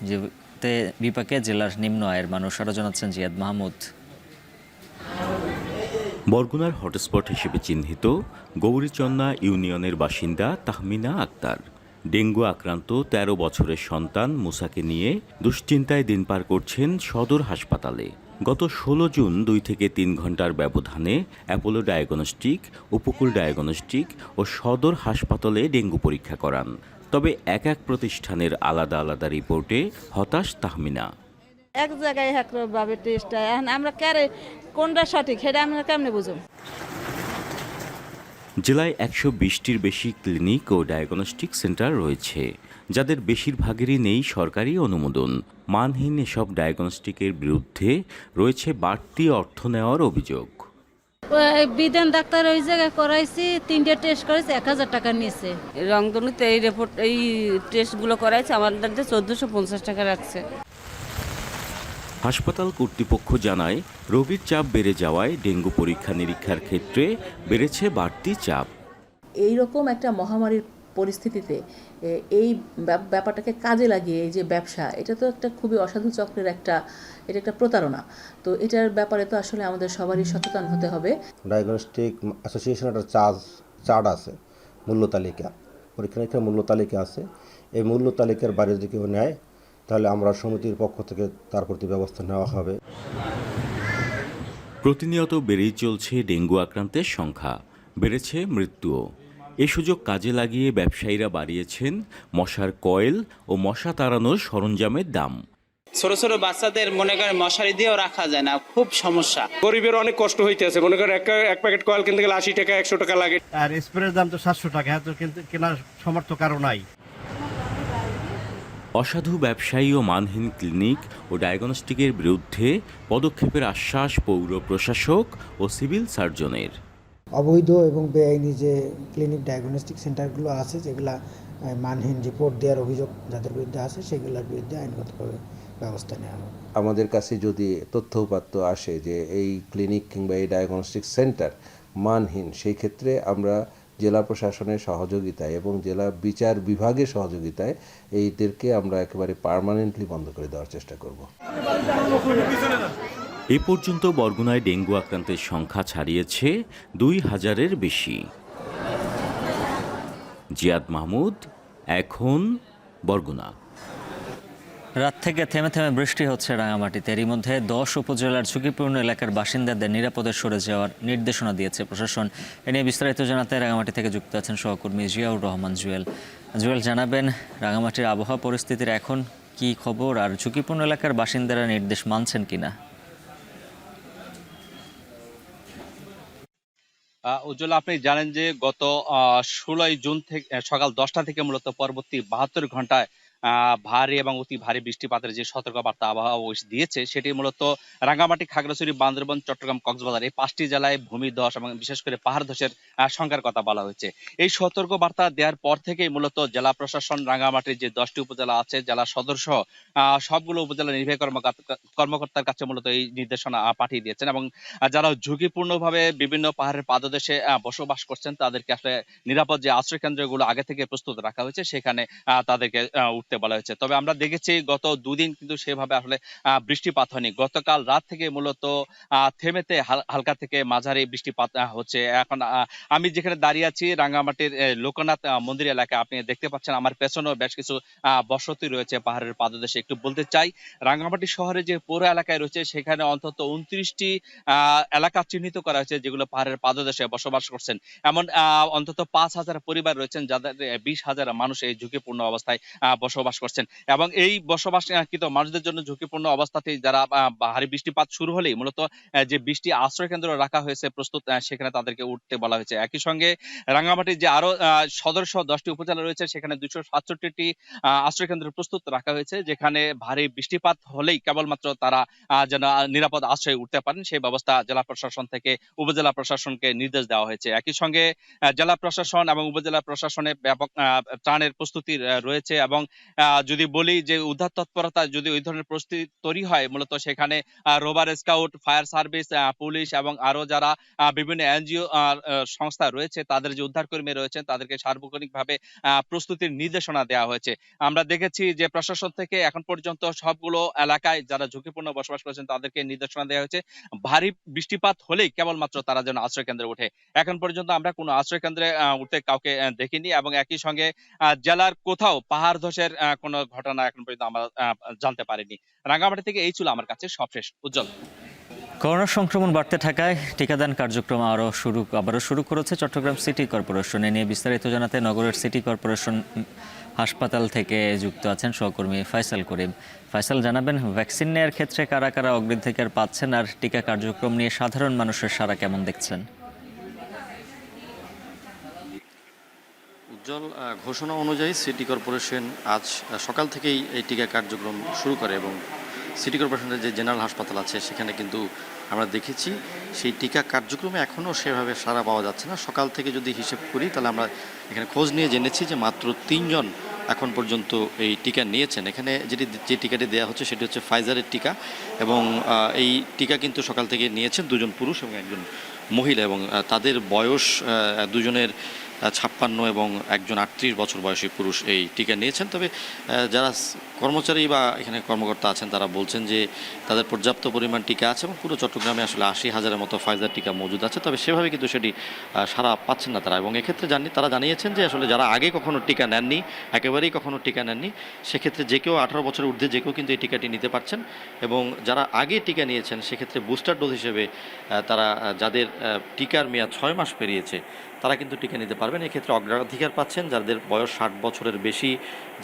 S1: যেতে বিপাকে জেলার নিম্ন আয়ের মানুষ। আরও জানাচ্ছেন জিয়াদ মাহমুদ।
S15: বরগুনার হটস্পট হিসেবে চিহ্নিত গৌরীচন্না ইউনিয়নের বাসিন্দা তাহমিনা আক্তার ডেঙ্গু আক্রান্ত ১৩ বছরের সন্তান মুসাকে নিয়ে দুশ্চিন্তায় দিন পার করছেন সদর হাসপাতালে। গত ১৬ জুন ২ থেকে ৩ ঘন্টার ব্যবধানে অ্যাপোলো ডায়াগনস্টিক, উপকূল ডায়াগনস্টিক ও সদর হাসপাতালে ডেঙ্গু পরীক্ষা করান। তবে এক এক প্রতিষ্ঠানের আলাদা আলাদা রিপোর্টে হতাশ তাহমিনা।
S16: এক জায়গায় একভাবে টেস্ট এখন আমরা কারে কোনটা সঠিক সেটা আমরা কেমনে বুঝুম।
S15: জেলায় ১২০টির বেশি ক্লিনিক ও ডায়াগনস্টিক সেন্টার রয়েছে, যাদের বেশিরভাগেরই নেই সরকারি অনুমোদন। মানহীন এসব ডায়াগনস্টিকের বিরুদ্ধে রয়েছে বাড়তি অর্থ নেওয়ার অভিযোগ।
S16: বিধান ডাক্তার ওই জায়গায় করাইছি, 3টে টেস্ট করেছে, ১,০০০ টাকা নিয়েছে। রংধনুতে এই রিপোর্ট এই টেস্টগুলো করাইছে, আমাদের ১৪৫০ টাকা রাখছে।
S15: হাসপাতাল কর্তৃপক্ষ জানায়, রোগীর চাপ বেড়ে যাওয়ায় ডেঙ্গু পরীক্ষা নিরীক্ষার ক্ষেত্রে বেড়েছে বাড়তি চাপ।
S17: এইরকম একটা মহামারীর পরিস্থিতিতে এই ব্যাপারটাকে কাজে লাগিয়ে এই যে ব্যবসা, এটা তো একটা খুবই অসাধু চক্রের এটা একটা প্রতারণা। তো এটার ব্যাপারে তো আসলে আমাদের সবারই সচেতন হতে হবে।
S18: ডায়াগনস্টিক অ্যাসোসিয়েশনের একটা চার্ট আছে, মূল্য তালিকা, পরীক্ষা নিরীক্ষার মূল্য তালিকা আছে। এই মূল্য তালিকার বাইরে যদি কেউ নেয় তাহলে আমরা সমিতির পক্ষ থেকে তার প্রতি ব্যবস্থা নেওয়া হবে।
S15: প্রতিনিয়ত বেড়েই চলছে ডেঙ্গু আক্রান্তের সংখ্যা, বেড়েছে মৃত্যুও। এ সুযোগ কাজে লাগিয়ে ব্যবসায়ীরা বাড়িয়েছেন মশার কয়েল ও মশা তাড়ানোর সরঞ্জামের দাম।
S19: ছোট ছোট বাচ্চাদের মনে করেন মশারি দিয়েও রাখা যায় না, খুব সমস্যা।
S20: গরিবের অনেক কষ্ট হইতেছে, মনে করেন এক প্যাকেট কয়েল কিনতে গেলে ৮০ টাকা ১০০ টাকা লাগে।
S21: আর স্প্রের দাম তো ৭০০ টাকা, এত কেনার সমর্থ কারো নাই।
S15: অসাধু ব্যবসায়ী ও মানহীন ক্লিনিক ও ডায়াগনস্টিকের বিরুদ্ধে পদক্ষেপের আশ্বাস পৌর প্রশাসক ও সিভিল সার্জনের।
S22: অবৈধ এবং বেআইনি যে ক্লিনিক ডায়াগনস্টিক সেন্টারগুলো আছে, যেগুলা মানহীন রিপোর্ট দেওয়ার অভিযোগ যাদের বিরুদ্ধে আছে, সেগুলোর বিরুদ্ধে আইনগতভাবে ব্যবস্থা নেওয়া হবে।
S23: আমাদের কাছে যদি তথ্য উপাত্ত আসে যে এই ক্লিনিক কিংবা এই ডায়াগনস্টিক সেন্টার মানহীন, সেই ক্ষেত্রে আমরা জেলা প্রশাসনের সহযোগিতায় এবং জেলা বিচার বিভাগের সহযোগিতায় এইদেরকে আমরা একেবারে পার্মানেন্টলি বন্ধ করে দেওয়ার চেষ্টা করব।
S15: এ পর্যন্ত বরগুনায় ডেঙ্গু আক্রান্তের সংখ্যা ছাড়িয়েছে ২,০০০-এর বেশি। জিয়াদ মাহমুদ, এখন বরগুনা।
S1: রাত থেকে থেমে থেমে বৃষ্টি হচ্ছে রাঙামাটিতে। এরই মধ্যে ১০ উপজেলার ঝুঁকিপূর্ণ এলাকার বাসিন্দাদের নিরাপদে সরে যাওয়ার নির্দেশনা দিয়েছে প্রশাসন। এ নিয়ে বিস্তারিত জানাতে রাঙামাটি থেকে যুক্ত আছেন সহকর্মী জিয়াউর রহমান জুয়েল। জুয়েল, জানাবেন রাঙামাটির আবহাওয়া পরিস্থিতির এখন কি খবর, আর ঝুঁকিপূর্ণ এলাকার বাসিন্দারা নির্দেশ মানছেন কিনা?
S24: উজ্জ্বল, আপনি জানেন যে গত ১৬ জুন থেকে সকাল ১০টা থেকে মূলত পরবর্তী ৭২ ঘন্টায় ভারী এবং অতি ভারী বৃষ্টিপাতের যে সতর্কবার্তা আবহাওয়া অফিস দিয়েছে, সেটি মূলত রাঙ্গামাটি, খাগড়াছড়ি, বান্দরবান, চট্টগ্রাম, কক্সবাজার এই ৫টি জেলায় ভূমিধস এবং বিশেষ করে পাহাড় ধসের সংখ্যার কথা বলা হয়েছে। এই সতর্কবার্তা দেওয়ার পর থেকেই মূলত জেলা প্রশাসন রাঙ্গামাটির যে ১০টি উপজেলা আছে, জেলা সদর সহ সবগুলো উপজেলা নির্বাহী কর্মকর্তার কাছে মূলত এই নির্দেশনা পাঠিয়ে দিয়েছেন এবং যারা ঝুঁকিপূর্ণভাবে বিভিন্ন পাহাড়ের পাদদেশে বসবাস করছেন তাদেরকে আসলে নিরাপদ যে আশ্রয় কেন্দ্রগুলো আগে থেকে প্রস্তুত রাখা হয়েছে, সেখানে তাদেরকে বলা হয়েছে। তবে আমরা দেখেছি গত দুদিন কিন্তু সেভাবে আসলে বৃষ্টিপাত হয়নি। গতকাল রাত থেকে মূলত থেমেতে হালকা থেকে মাঝারি বৃষ্টিপাত হচ্ছে। এখন আমি যেখানে দাঁড়িয়ে আছি রাঙ্গামাটির লোকনাথ মন্দির এলাকায়, আপনি দেখতে পাচ্ছেন আমার পেছনেও বেশ কিছু বসতি রয়েছে পাহাড়ের পাদদেশে। একটু বলতে চাই, রাঙ্গামাটি শহরে যে পৌর এলাকায় রয়েছে সেখানে অন্তত ২৯টি এলাকা চিহ্নিত করা হয়েছে যেগুলো পাহাড়ের পাদদেশে বসবাস করছেন। এমন অন্তত ৫,০০০ পরিবার রয়েছেন যাদের ২০,০০০ মানুষ এই ঝুঁকিপূর্ণ অবস্থায় বসবাস করছেন এবং এই বসবাসকৃত মানুষদের জন্য ঝুঁকিপূর্ণ অবস্থাতেই যারা ভারী বৃষ্টিপাত শুরু হলেই মূলত যে বৃষ্টি আশ্রয় কেন্দ্র রাখা হয়েছে প্রস্তুত, সেখানে তাদেরকে উঠতে বলা হয়েছে। একই সঙ্গে রাঙ্গামাটির যে আরো সদস্য 10টি উপজেলা রয়েছে সেখানে 267টি আশ্রয় কেন্দ্র প্রস্তুত রাখা হয়েছে, যেখানে ভারী বৃষ্টিপাত হলেই কেবলমাত্র তারা যেন নিরাপদ আশ্রয়ে উঠতে পারেন সেই ব্যবস্থা জেলা প্রশাসন থেকে উপজেলা প্রশাসনকে নির্দেশ দেওয়া হয়েছে। একই সঙ্গে জেলা প্রশাসন এবং উপজেলা প্রশাসনে ব্যাপক ত্রাণের প্রস্তুতি রয়েছে এবং যদি বলি যে উদ্ধার তৎপরতা যদি ওই ধরনের পরিস্থিতি তৈরি হয়, মূলত সেখানে rover scout, fire service, police এবং আরো যারা বিভিন্ন এনজিও সংস্থা রয়েছে তাদের যে উদ্ধারকর্মী রয়েছেন তাদেরকে সার্বক্ষণিকভাবে প্রস্তুতির নির্দেশনা দেওয়া হয়েছে। আমরা দেখেছি যে প্রশাসন থেকে এখন পর্যন্ত সবগুলো এলাকায় যারা ঝুঁকিপূর্ণ বসবাস করেছেন তাদেরকে নির্দেশনা দেওয়া হয়েছে ভারী বৃষ্টিপাত হলেই কেবলমাত্র তারা যেন আশ্রয় কেন্দ্রে ওঠে। এখন পর্যন্ত আমরা কোনো আশ্রয় কেন্দ্রে উঠতে কাউকে দেখিনি এবং একই সঙ্গে জেলার কোথাও পাহাড় ধসের কোনো ঘটনা এখন পর্যন্ত আমরা জানতে পারিনি। রাঙ্গামাটি থেকে এই ছিল আমার কাছে সবশেষ। উজ্জ্বল।
S1: করোনা সংক্রমণ বাড়তে থাকায় টিকাদান কার্যক্রম আবারও শুরু করেছে চট্টগ্রাম সিটি কর্পোরেশন। এ নিয়ে বিস্তারিত জানাতে নগরের সিটি কর্পোরেশন হাসপাতাল থেকে যুক্ত আছেন সহকর্মী ফাইসাল করিম। ফাইসাল, জানাবেন ভ্যাকসিন নেওয়ার ক্ষেত্রে কারা কারা অগ্রাধিকার পাচ্ছেন আর টিকা কার্যক্রম নিয়ে সাধারণ মানুষের সাড়া কেমন দেখছেন?
S2: উজ্জ্বল, ঘোষণা অনুযায়ী সিটি কর্পোরেশন আজ সকাল থেকেই এই টিকা কার্যক্রম শুরু করে এবং সিটি কর্পোরেশনের যে জেনারেল হাসপাতাল আছে সেখানে কিন্তু আমরা দেখেছি সেই টিকা কার্যক্রমে এখনও সেভাবে সাড়া পাওয়া যাচ্ছে না। সকাল থেকে যদি হিসেব করি তাহলে আমরা এখানে খোঁজ নিয়ে জেনেছি যে মাত্র 3 জন এখন পর্যন্ত এই টিকা নিয়েছেন। এখানে যে টিকাটি দেওয়া হচ্ছে সেটি হচ্ছে ফাইজারের টিকা এবং এই টিকা কিন্তু সকাল থেকে নিয়েছেন 2 জন পুরুষ এবং 1 জন মহিলা এবং তাদের বয়স দুজনের 56 এবং একজন 38 বছর বয়সী পুরুষ এই টিকা নিয়েছেন। তবে যারা কর্মচারী বা এখানে কর্মকর্তা আছেন তারা বলছেন যে তাদের পর্যাপ্ত পরিমাণ টিকা আছে এবং পুরো চট্টগ্রামে আসলে 80,000-এর মতো ফাইজার টিকা মজুদ আছে। তবে সেভাবে কিন্তু সেটি সাড়া পাচ্ছেন না তারা এবং এক্ষেত্রে তারা জানিয়েছেন যে আসলে যারা আগে কখনো টিকা নেননি, একেবারেই কখনো টিকা নেননি, সেক্ষেত্রে যে কেউ 18 বছরের ঊর্ধ্বে যে কেউ কিন্তু এই টিকাটি নিতে পারছেন এবং যারা আগে টিকা নিয়েছেন সেক্ষেত্রে বুস্টার ডোজ হিসেবে তারা যাদের টিকার মেয়াদ 6 মাস পেরিয়েছে তারা কিন্তু টিকা নিতে পারবেন। এক্ষেত্রে অগ্রাধিকার পাচ্ছেন যাদের বয়স 60 বছরের বেশি,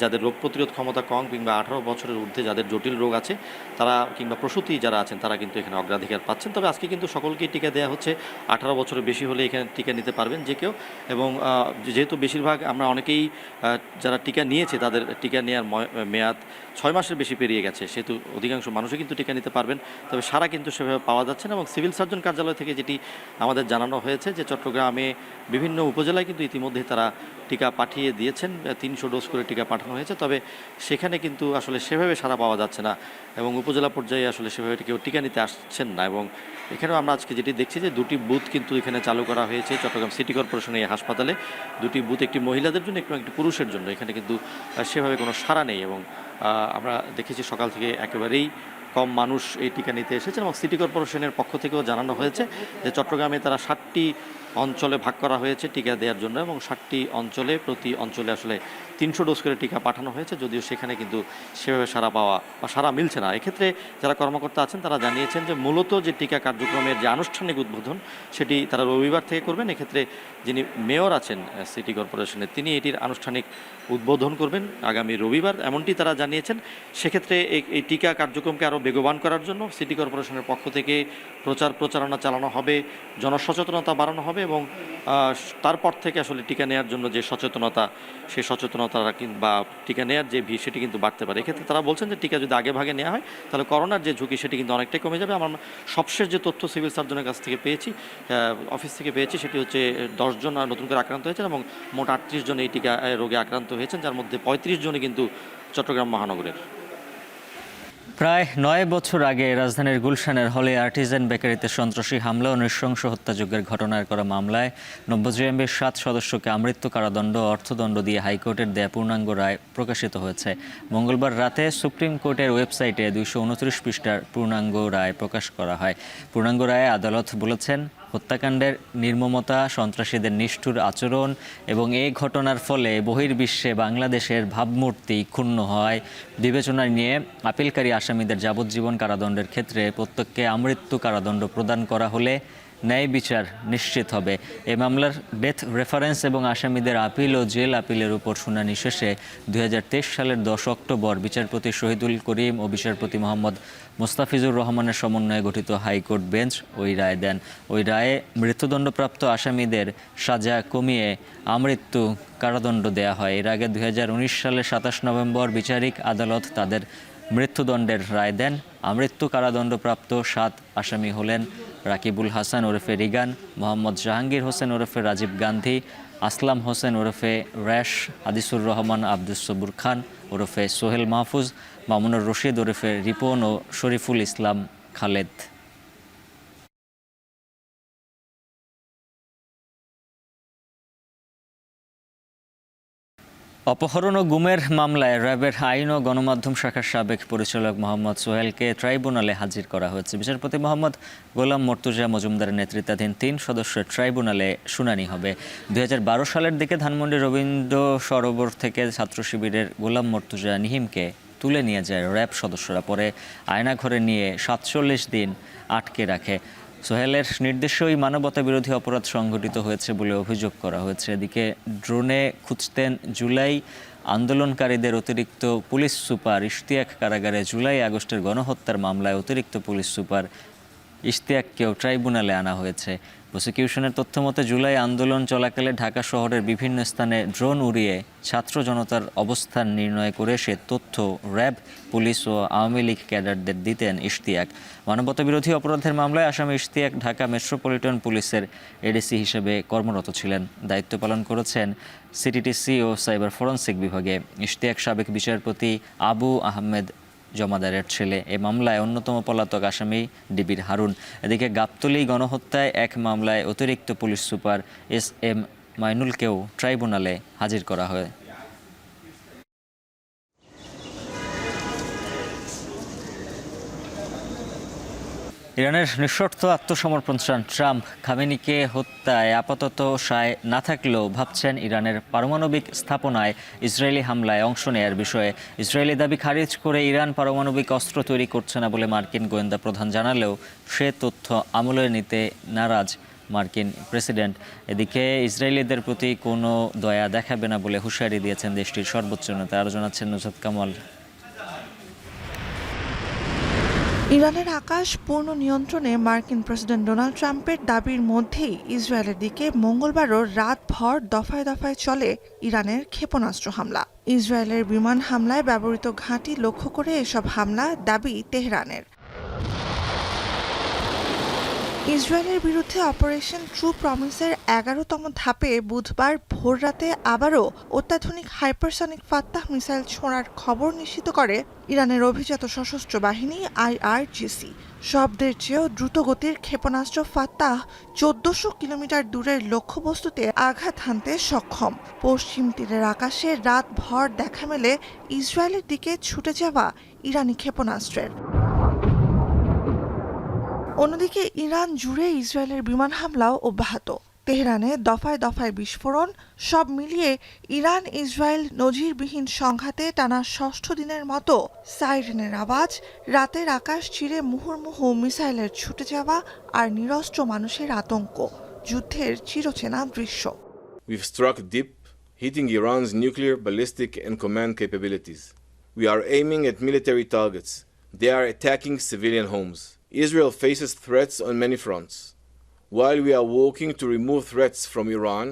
S2: যাদের রোগ প্রতিরোধ ক্ষমতা কম কিংবা 18 বছরের ঊর্ধ্বে যাদের জটিল রোগ আছে তারা কিংবা প্রসূতি যারা আছেন তারা কিন্তু এখানে অগ্রাধিকার পাচ্ছেন। তবে আজকে কিন্তু সকলকেই টিকা দেওয়া হচ্ছে। 18 বছরের বেশি হলে এখানে টিকা নিতে পারবেন যে কেউ এবং যেহেতু বেশিরভাগ আমরা অনেকেই যারা টিকা নিয়েছে তাদের টিকা নেওয়ার মেয়াদ 6 মাসের বেশি পেরিয়ে গেছে, সেহেতু অধিকাংশ মানুষই কিন্তু টিকা নিতে পারবেন। তবে সারা কিন্তু সেভাবে পাওয়া যাচ্ছে না এবং সিভিল সার্জন কার্যালয় থেকে যেটি আমাদের জানানো হয়েছে যে চট্টগ্রামে বিভিন্ন উপজেলায় কিন্তু ইতিমধ্যে তারা টিকা পাঠিয়ে দিয়েছেন, 300 ডোজ করে টিকা পাঠানো হয়েছে। তবে সেখানে কিন্তু আসলে সেভাবে সাড়া পাওয়া যাচ্ছে না এবং উপজেলা পর্যায়ে আসলে সেভাবে কেউ টিকা নিতে আসছেন না এবং এখানেও আমরা আজকে যেটি দেখছি যে 2টি বুথ কিন্তু এখানে চালু করা হয়েছে চট্টগ্রাম সিটি কর্পোরেশনের এই হাসপাতালে। 2টি বুথ, একটি মহিলাদের জন্য একটি পুরুষের জন্য। এখানে কিন্তু সেভাবে কোনো সাড়া নেই এবং আমরা দেখেছি সকাল থেকে একেবারেই কম মানুষ এই টিকা নিতে এসেছেন এবং সিটি কর্পোরেশনের পক্ষ থেকেও জানানো হয়েছে যে চট্টগ্রামে তারা 7টি অঞ্চলে ভাগ করা হয়েছে টিকা দেওয়ার জন্য এবং 7টি অঞ্চলে প্রতি অঞ্চলে আসলে 300 ডোজ করে টিকা পাঠানো হয়েছে, যদিও সেখানে কিন্তু সেভাবে সাড়া পাওয়া বা সাড়া মিলছে না। এক্ষেত্রে যারা কর্মকর্তা আছেন তারা জানিয়েছেন যে মূলত যে টিকা কার্যক্রমের যে আনুষ্ঠানিক উদ্বোধন সেটি তারা রবিবার থেকে করবেন। এক্ষেত্রে যিনি মেয়র আছেন সিটি কর্পোরেশনের তিনি এটির আনুষ্ঠানিক উদ্বোধন করবেন আগামী রবিবার, এমনটি তারা জানিয়েছেন। সেক্ষেত্রে এই টিকা কার্যক্রমকে আরও বেগবান করার জন্য সিটি কর্পোরেশনের পক্ষ থেকে প্রচারণা চালানো হবে, জনসচেতনতা বাড়ানো হবে এবং তারপর থেকে আসলে টিকা নেওয়ার জন্য যে সচেতনতা, সেই সচেতনতা বা টিকা নেওয়ার যে ভিড় সেটি কিন্তু বাড়তে পারে। এক্ষেত্রে তারা বলছেন যে টিকা যদি আগে ভাগে নেওয়া হয় তাহলে করোনার যে ঝুঁকি সেটি কিন্তু অনেকটাই কমে যাবে। আমরা সবশেষ যে তথ্য সিভিল সার্জনের কাছ থেকে পেয়েছি, অফিস থেকে পেয়েছি, সেটি হচ্ছে 10 জন নতুন করে আক্রান্ত হয়েছেন এবং মোট 38 জন এই টিকা রোগে আক্রান্ত হয়েছেন, যার মধ্যে 35 জনই কিন্তু চট্টগ্রাম মহানগরের।
S1: প্রায় 9 বছর আগে রাজধানীর গুলশানের হলে আর্টিজান বেকারিতে সন্ত্রাসী হামলা ও নৃশংস হত্যাযজ্ঞের ঘটনায় করা মামলায় নব্যজেএমবির 7 সদস্যকে আমৃত্যু কারাদণ্ড ও অর্থদণ্ড দিয়ে হাইকোর্টের দেয়া পূর্ণাঙ্গ রায় প্রকাশিত হয়েছে। মঙ্গলবার রাতে সুপ্রিম কোর্টের ওয়েবসাইটে 229 পৃষ্ঠার পূর্ণাঙ্গ রায় প্রকাশ করা হয়। পূর্ণাঙ্গ রায়ে আদালত বলেছেন, হত্যাকাণ্ডের নির্মমতা, সন্ত্রাসীদের নিষ্ঠুর আচরণ এবং এই ঘটনার ফলে বহির্বিশ্বে বাংলাদেশের ভাবমূর্তি ক্ষুণ্ণ হয় বিবেচনা নিয়ে আপিলকারী আসামিদের যাবজ্জীবন কারাদণ্ডের ক্ষেত্রে প্রত্যেককে আমৃত্যু কারাদণ্ড প্রদান করা হলে ন্যায় বিচার নিশ্চিত হবে। এই মামলার ডেথ রেফারেন্স এবং আসামিদের আপিল ও জেল আপিলের উপর শুনানি শেষে 2023 সালের 10 অক্টোবর বিচারপতি শহীদুল করিম ও বিচারপতি মোহাম্মদ মোস্তাফিজুর রহমানের সমন্বয়ে গঠিত হাইকোর্ট বেঞ্চ ওই রায় দেন। ওই রায়ে মৃত্যুদণ্ডপ্রাপ্ত আসামিদের সাজা কমিয়ে আমৃত্যু কারাদণ্ড দেয়া হয়। এর আগে 2019 সালের 27 নভেম্বর বিচারিক আদালত তাদের মৃত্যুদণ্ডের রায় দেন। আমৃত্যু কারাদণ্ডপ্রাপ্ত 7 আসামি হলেন রাকিবুল হাসান ওরফে রিগান, মোহাম্মদ জাহাঙ্গীর হোসেন ওরফে রাজীব গান্ধী, আসলাম হোসেন ওরফে র্যাশ, হাদিসুর রহমান, আব্দুস সবুর খান, ওরফে সোহেল মাহফুজ, মামুনুর রশিদ ওরফে রিপন ও শরীফুল ইসলাম খালেদ। অপহরণ ও গুমের মামলায় র্যাবের আইন ও গণমাধ্যম শাখার সাবেক পরিচালক মোহাম্মদ সোহেলকে ট্রাইব্যুনালে হাজির করা হয়েছে। বিচারপতি মোহাম্মদ গোলাম মর্তুজা মজুমদারের নেতৃত্বাধীন 3 সদস্যের ট্রাইব্যুনালে শুনানি হবে। 2012 সালের দিকে ধানমন্ডি রবীন্দ্র সরোবর থেকে ছাত্র শিবিরের গোলাম মর্তুজা নিহিমকে তুলে নিয়ে যায় র্যাব সদস্যরা, পরে আয়নাঘরে নিয়ে 47 দিন আটকে রাখে। সোহেলের নির্দেশেই মানবতা বিরোধী অপরাধ সংঘটিত হয়েছে বলে অভিযোগ করা হয়েছে। এদিকে ড্রোনে খুঁজতেন জুলাই আন্দোলনকারীদের অতিরিক্ত পুলিশ সুপার ইশতিয়াক কারাগারে জুলাই আগস্টের গণহত্যার মামলায় অতিরিক্ত পুলিশ সুপার ইশতিয়াককেও ট্রাইব্যুনালে আনা হয়েছে। প্রসিকিউশনের তথ্য মতে জুলাই আন্দোলন চলাকালে ঢাকা শহরের বিভিন্ন স্থানে ড্রোন উড়িয়ে ছাত্র জনতার অবস্থান নির্ণয় করে সে তথ্য র্যাব, পুলিশ ও আওয়ামী লীগ ক্যাডারদের দিতেন ইশতিয়াক। মানবতা বিরোধী অপরাধের মামলায় আসামি ইশতিয়াক ঢাকা মেট্রোপলিটন পুলিশের এডিসি হিসেবে কর্মরত ছিলেন। দায়িত্ব পালন করেছেন সিটিটিসি ও সাইবার ফরেন্সিক বিভাগে। ইশতিয়াক সাবেক বিচারপতি আবু আহমেদ জমাদারের ছেলে। এ মামলায় অন্যতম পলাতক আসামি ডিবির হারুন। এদিকে গাবতলী গণহত্যায় এক মামলায় অতিরিক্ত পুলিশ সুপার SM মাইনুলকেও ট্রাইব্যুনালে হাজির করা হয়। ইরানের নিঃশর্ত আত্মসমর্পণ চান ট্রাম্প। খামেনিকে হত্যায় আপাতত সায় না থাকলেও ভাবছেন ইরানের পারমাণবিক স্থাপনায় ইসরায়েলি হামলায় অংশ নেয়ার বিষয়ে। ইসরায়েলি দাবি খারিজ করে ইরান পারমাণবিক অস্ত্র তৈরি করছে না বলে মার্কিন গোয়েন্দা প্রধান জানালেও সে তথ্য আমলে নিতে নারাজ মার্কিন প্রেসিডেন্ট। এদিকে ইসরায়েলিদের প্রতি কোনো দয়া দেখাবে না বলে হুঁশিয়ারি দিয়েছেন দেশটির সর্বোচ্চ নেতা। আরও জানাচ্ছেন নুসরাত কামাল।
S3: ইরানের আকাশ পূর্ণ নিয়ন্ত্রণে মার্কিন প্রেসিডেন্ট ডোনাল্ড ট্রাম্পের দাবির মধ্যেই ইসরায়েলের দিকে মঙ্গলবারও রাতভর দফায় দফায় চলে ইরানের ক্ষেপণাস্ত্র হামলা। ইসরায়েলের বিমান হামলায় ব্যবহৃত ঘাঁটি লক্ষ্য করে এসব হামলা দাবি তেহরানের। ইসরায়েলের বিরুদ্ধে অপারেশন ট্রু প্রমিসের 11তম ধাপে বুধবার ভোররাতে আবারও অত্যাধুনিক হাইপারসনিক ফাত্তাহ মিসাইল ছোঁড়ার খবর নিশ্চিত করে ইরানের অভিজাত সশস্ত্র বাহিনী IRGC। শব্দের চেয়েও দ্রুতগতির ক্ষেপণাস্ত্র ফাত্তাহ 1400 কিলোমিটার দূরের লক্ষ্যবস্তুতে আঘাত হানতে সক্ষম। পশ্চিম তীরের আকাশে রাতভর দেখা মেলে ইসরায়েলের দিকে ছুটে যাওয়া ইরানি ক্ষেপণাস্ত্রের। অন্যদিকে ইরান জুড়ে ইসরায়েলের বিমান হামলাও অব্যাহত। তেহরানে দফায় দফায় বিস্ফোরণ। সব মিলিয়ে ইরান ইসরায়েল নজিরবিহীন সংঘাতে টানা 6ষ্ঠ দিনের মতো সাইরেনের আওয়াজ, রাতের আকাশ চিরে মুহুর্মুহু মিসাইলের ছুটে যাওয়া আর নিরস্ত্র মানুষের আতঙ্ক, যুদ্ধের চিরচেনা দৃশ্য।
S4: We've struck deep, hitting Iran's nuclear, ballistic and command capabilities. We are aiming at military targets. They are attacking civilian homes. Israel faces threats on many fronts. While we are working to remove threats from Iran,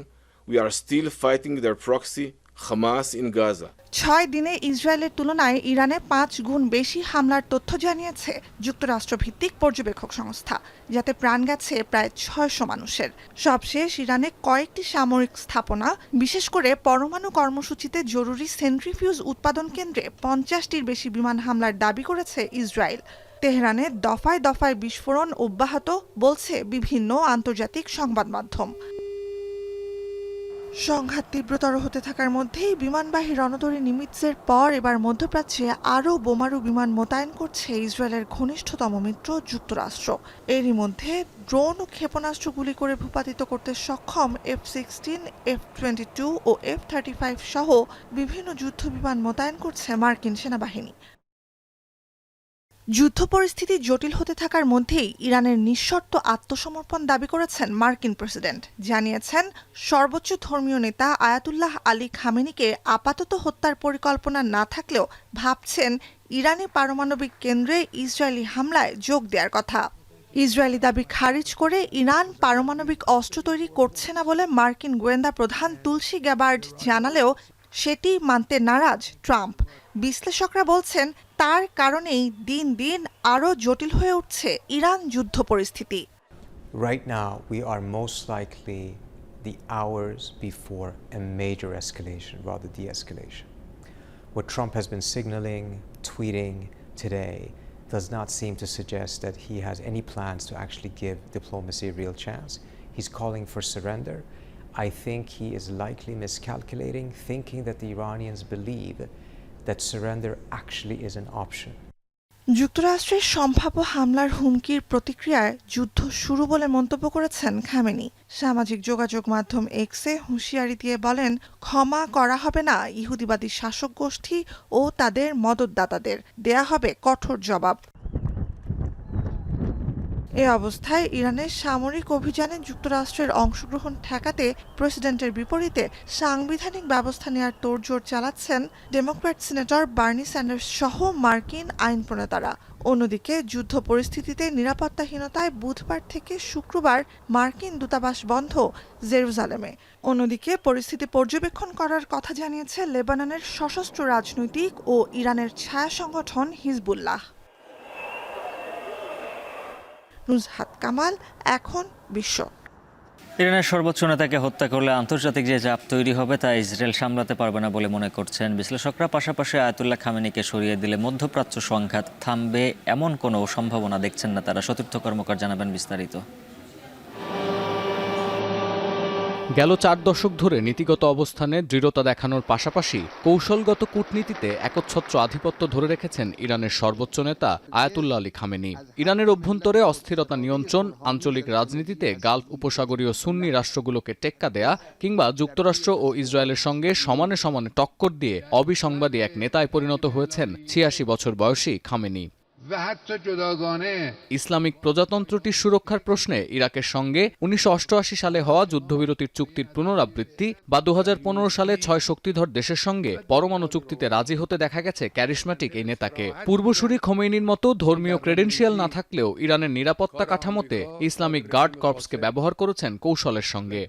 S4: we are still fighting their proxy, Hamas, in Gaza.
S3: 6 দিনে ইসরায়েলের তুলনায় ইরানে 5 গুণ বেশি হামলার তথ্য জানিয়েছে যুক্তরাষ্ট্রভিত্তিক পর্যবেক্ষক সংস্থা, যাতে প্রাণ গেছে প্রায় 600 মানুষের। সবশেষ ইরানে কয়েকটি সামরিক স্থাপনা, বিশেষ করে পরমাণু কর্মসূচিতে জরুরি সেন্ট্রিফিউজ উৎপাদন কেন্দ্রে 50টির বেশি বিমান হামলার দাবি করেছে ইসরায়েল। তেহরানে দফায় দফায় বিস্ফোরণ অব্যাহত, বলছে বিভিন্ন আন্তর্জাতিক সংবাদ মাধ্যম। সংঘাত তীব্রতর হতে থাকার মধ্যেই বিমানবাহী রণতরী নিমিৎজের পর এবার মধ্যপ্রাচ্যে আরও বোমারু বিমান মোতায়েন করছে ইসরায়েলের ঘনিষ্ঠতম মিত্র যুক্তরাষ্ট্র। এরই মধ্যে ড্রোন ও ক্ষেপণাস্ত্র গুলি করে ভূপাতিত করতে সক্ষম F-16, F-22 ও F-35 সহ বিভিন্ন যুদ্ধ বিমান মোতায়েন করছে মার্কিন সেনাবাহিনী। যুদ্ধ পরিস্থিতি জটিল হতে থাকার মধ্যেই ইরানের নিঃশর্ত আত্মসমর্পণ দাবি করেছেন মার্কিন প্রেসিডেন্ট। জানিয়েছেন, সর্বোচ্চ ধর্মীয় নেতা আয়াতুল্লাহ আলী খামেনিকে আপাতত হত্যার পরিকল্পনা না থাকলেও ভাবছেন ইরানি পারমাণবিক কেন্দ্রে ইসরায়েলি হামলায় যোগ দেওয়ার কথা। ইসরায়েলি দাবি খারিজ করে ইরান পারমাণবিক অস্ত্র তৈরি করছে না বলে মার্কিন গোয়েন্দা প্রধান তুলসী গ্যাবার্ড জানালেও সেটি মানতে নারাজ ট্রাম্প। বিশ্লেষকরা বলছেন, তার কারণেই দিন দিন আরও জটিল হয়ে উঠছে ইরান যুদ্ধ পরিস্থিতি।
S5: Right now we are most likely the hours before a major escalation, rather de-escalation. what Trump has been signaling, tweeting today does not seem to suggest that he has any plans to actually give diplomacy a real chance. He's calling for surrender. I think he is likely miscalculating, thinking that the Iranians believe that surrender actually is an option.
S3: যুক্তরাষ্ট্রের সম্ভাব্য হামলার হুমকির প্রতিক্রিয়ায় যুদ্ধ শুরু বলে মন্তব্য করেছেন খামেনি। সামাজিক যোগাযোগ মাধ্যম এক্সে হুঁশিয়ারি দিয়ে বলেন, ক্ষমা করা হবে না ইহুদিবাদী শাসক গোষ্ঠী ও তাদের মদতদাতাদের, দেয়া হবে কঠোর জবাব। এ অবস্থায় ইরানের সামরিক অভিযানে যুক্তরাষ্ট্রের অংশগ্রহণ ঠেকাতে প্রেসিডেন্টের বিপরীতে সাংবিধানিক ব্যবস্থা নেওয়ার তোড়জোড় চালাচ্ছেন ডেমোক্র্যাট সিনেটর বার্নি স্যান্ডার্স সহ মার্কিন আইন প্রণেতারা। অন্যদিকে যুদ্ধ পরিস্থিতিতে নিরাপত্তাহীনতায় বুধবার থেকে শুক্রবার মার্কিন দূতাবাস বন্ধ জেরুজালেমে। অন্যদিকে পরিস্থিতি পর্যবেক্ষণ করার কথা জানিয়েছে লেবাননের সশস্ত্র রাজনৈতিক ও ইরানের ছায়া সংগঠন হিজবুল্লাহ। নুজহাত কামাল, এখন বিশ্ব।
S1: ইরানের সর্বোচ্চ নেতাকে হত্যা করলে আন্তর্জাতিক যে চাপ তৈরি হবে তা ইসরায়েল সামলাতে পারবে না বলে মনে করছেন বিশ্লেষকরা। পাশাপাশি আয়াতুল্লাহ খামেনিকে সরিয়ে দিলে মধ্যপ্রাচ্য সংঘাত থামবে এমন কোনো সম্ভাবনা দেখছেন না তারা। সতীর্থ কর্মকার জানাবেন বিস্তারিত।
S6: গেল 4 দশক ধরে নীতিগত অবস্থানে দৃঢ়তা দেখানোর পাশাপাশি কৌশলগত কূটনীতিতে একচ্ছত্র আধিপত্য ধরে রেখেছেন ইরানের সর্বোচ্চ নেতা আয়াতুল্লাহ আলী খামেনি। ইরানের অভ্যন্তরে অস্থিরতা নিয়ন্ত্রণ, আঞ্চলিক রাজনীতিতে গালফ উপসাগরীয় সুন্নি রাষ্ট্রগুলোকে টেক্কা দেয়া কিংবা যুক্তরাষ্ট্র ও ইসরায়েলের সঙ্গে সমানে সমানে টক্কর দিয়ে অবিসংবাদী এক নেতায় পরিণত হয়েছেন 86 বছর বয়সী খামেনি। ইসলামিক প্রজাতন্ত্রটির সুরক্ষার প্রশ্নে ইরাকের সঙ্গে 1988 সালে হওয়া যুদ্ধবিরতির চুক্তির পুনরাবৃত্তি বা 2015 সালে 6 শক্তিধর দেশের সঙ্গে পরমাণু চুক্তিতে রাজি হতে দেখা গেছে ক্যারিশম্যাটিক এই নেতাকে। পূর্বসূরি খোমেনির মতো ধর্মীয় ক্রেডেনশিয়াল না থাকলেও ইরানের নিরাপত্তা কাঠামোতে ইসলামিক গার্ড কর্পসকে ব্যবহার করেছেন কৌশলের সঙ্গে।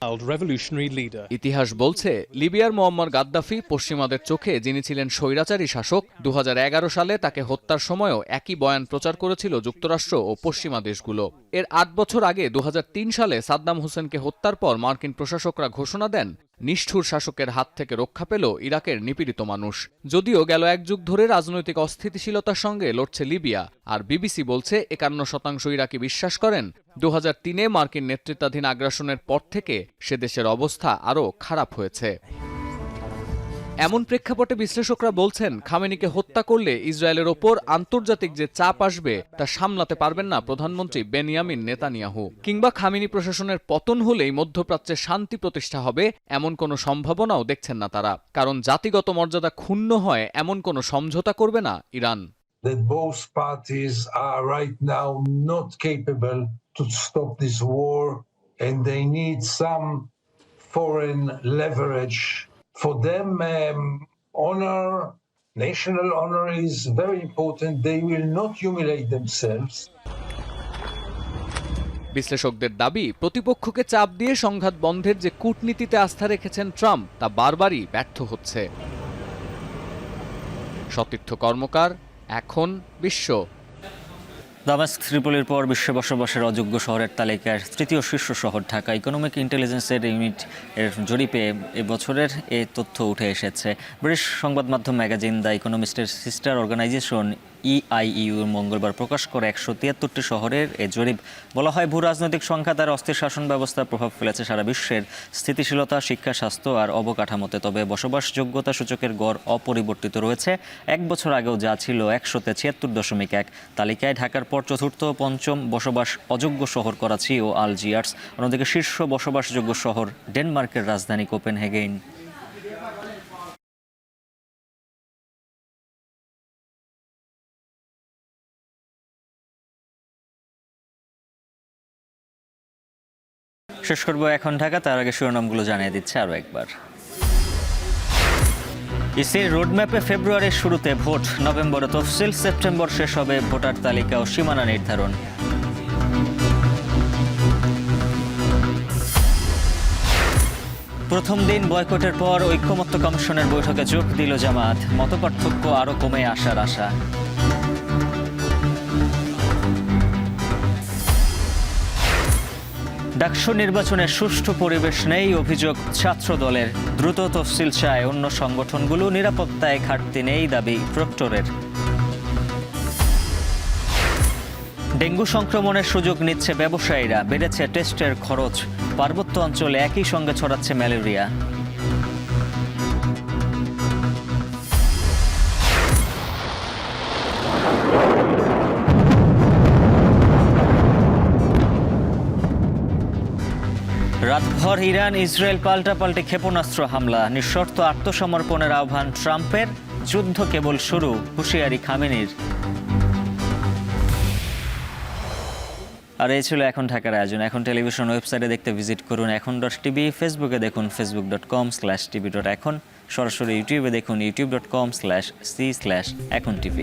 S6: ইতিহাস বলছে লিবিয়ার মুয়াম্মার গাদ্দাফি পশ্চিমাদের চোখে যিনি ছিলেন স্বৈরাচারী শাসক, 2011 সালে তাকে হত্যার সময়ও একই বয়ান প্রচার করেছিল যুক্তরাষ্ট্র ও পশ্চিমা দেশগুলো। এর 8 বছর আগে 2003 সালে সাদ্দাম হোসেনকে হত্যার পর মার্কিন প্রশাসকরা ঘোষণা দেন নিষ্ঠুর শাসকের হাত থেকে রক্ষা পেল ইরাকের নিপীড়িত মানুষ। যদিও গেল 1 যুগ ধরে রাজনৈতিক অস্থিতিশীলতার সঙ্গে লড়ছে লিবিয়া, আর বিবিসি বলছে 51% ইরাকি বিশ্বাস করেন 2003-এ মার্কিন নেতৃত্বাধীন আগ্রাসনের পর থেকে সে দেশের অবস্থা আরও খারাপ হয়েছে। এমন প্রেক্ষাপটে বিশ্লেষকরা বলছেন খামেনিকে হত্যা করলে ইসরায়েলের ওপর আন্তর্জাতিক যে চাপ আসবে তা সামলাতে পারবেন না প্রধানমন্ত্রী বেনিয়ামিন নেতানিয়াহু। কিংবা খামেনি প্রশাসনের পতন হলেই মধ্যপ্রাচ্যে শান্তি প্রতিষ্ঠা হবে এমন কোনো সম্ভাবনাও দেখছেন না তারা, কারণ জাতিগত মর্যাদা ক্ষুণ্ণ হয় এমন কোনো সমঝোতা করবে না Iran.
S9: That both parties are right now not capable to stop this war and they need some foreign leverage. For them, honor, national honor is very important. They will not humiliate themselves.
S6: বিশ্লেষকদের দাবি, প্রতিপক্ষকে চাপ দিয়ে সংঘাত বন্ধের যে কূটনীতিতে আস্থা রেখেছেন ট্রাম্প তা বারবারই ব্যর্থ হচ্ছে। সতীর্থ কর্মকার, এখন বিশ্ব।
S1: দামেস্ক ত্রিপোলির পর বিশ্বে বসবাসের অযোগ্য শহরের তালিকার তৃতীয় শীর্ষ শহর ঢাকা। ইকোনমিক ইন্টেলিজেন্সের ইউনিট এর জরিপে এবছরের এ তথ্য উঠে এসেছে। ব্রিটিশ সংবাদ মাধ্যম ম্যাগাজিন দ্য ইকোনমিস্টের সিস্টার অর্গানাইজেশন EIEU মঙ্গলবার প্রকাশ করে 173টি শহরের এ জরিপ। বলা হয়, ভূ রাজনৈতিক সংঘাত আর অস্থির শাসন ব্যবস্থার প্রভাব ফেলেছে সারা বিশ্বের স্থিতিশীলতা, শিক্ষা, স্বাস্থ্য আর অবকাঠামোতে। তবে বসবাসযোগ্যতা সূচকের গড় অপরিবর্তিত রয়েছে, 1 বছর আগেও যা ছিল 100-তে 76.1। তালিকায় ঢাকার পর চতুর্থ ও পঞ্চম বসবাস অযোগ্য শহর করাচি ও আলজিয়ার্স। অন্যদিকে শীর্ষ বসবাসযোগ্য শহর ডেনমার্কের রাজধানী কোপেনহেগেন। শেষ করবো এখন ঢাকা, তার আগে শিরোনামগুলো জানিয়ে দিচ্ছে আরও একবার। ইসির রোডম্যাপে ফেব্রুয়ারির শুরুতে ভোট, নভেম্বরে তফসিল, সেপ্টেম্বর শেষ হবে ভোটার তালিকা ও সীমানা নির্ধারণ। প্রথম দিন বয়কটের পর ঐক্যমত্য কমিশনের বৈঠকে যোগ দিল জামায়াত, মতপার্থক্য আরও কমে আসার আশা। ডাকসু নির্বাচনে সুষ্ঠু পরিবেশ নেই অভিযোগ ছাত্র দলের। দ্রুত তফসিল চায় অন্য সংগঠনগুলো। নিরাপত্তায় ঘাটতি নেই দাবি প্রক্টরের। ডেঙ্গু সংক্রমণের সুযোগ নিচ্ছে ব্যবসায়ীরা। বেড়েছে টেস্টের খরচ। পার্বত্য অঞ্চলে একই সঙ্গে ছড়াচ্ছে ম্যালেরিয়া। রাতভর ইরান ইসরায়েল পাল্টাপাল্টি ক্ষেপণাস্ত্র হামলা। নিঃশর্ত আত্মসমর্পণের আহ্বান ট্রাম্পের। যুদ্ধ কেবল শুরু, হুঁশিয়ারি খামেনির। আর এই ছিল এখন ঢাকার আয়োজন। এখন টেলিভিশন ওয়েবসাইটে দেখতে ভিজিট করুন এখন.tv, ফেসবুকে দেখুন facebook.com/tv.এখন, সরাসরি ইউটিউবে দেখুন youtube.com/c/echontv।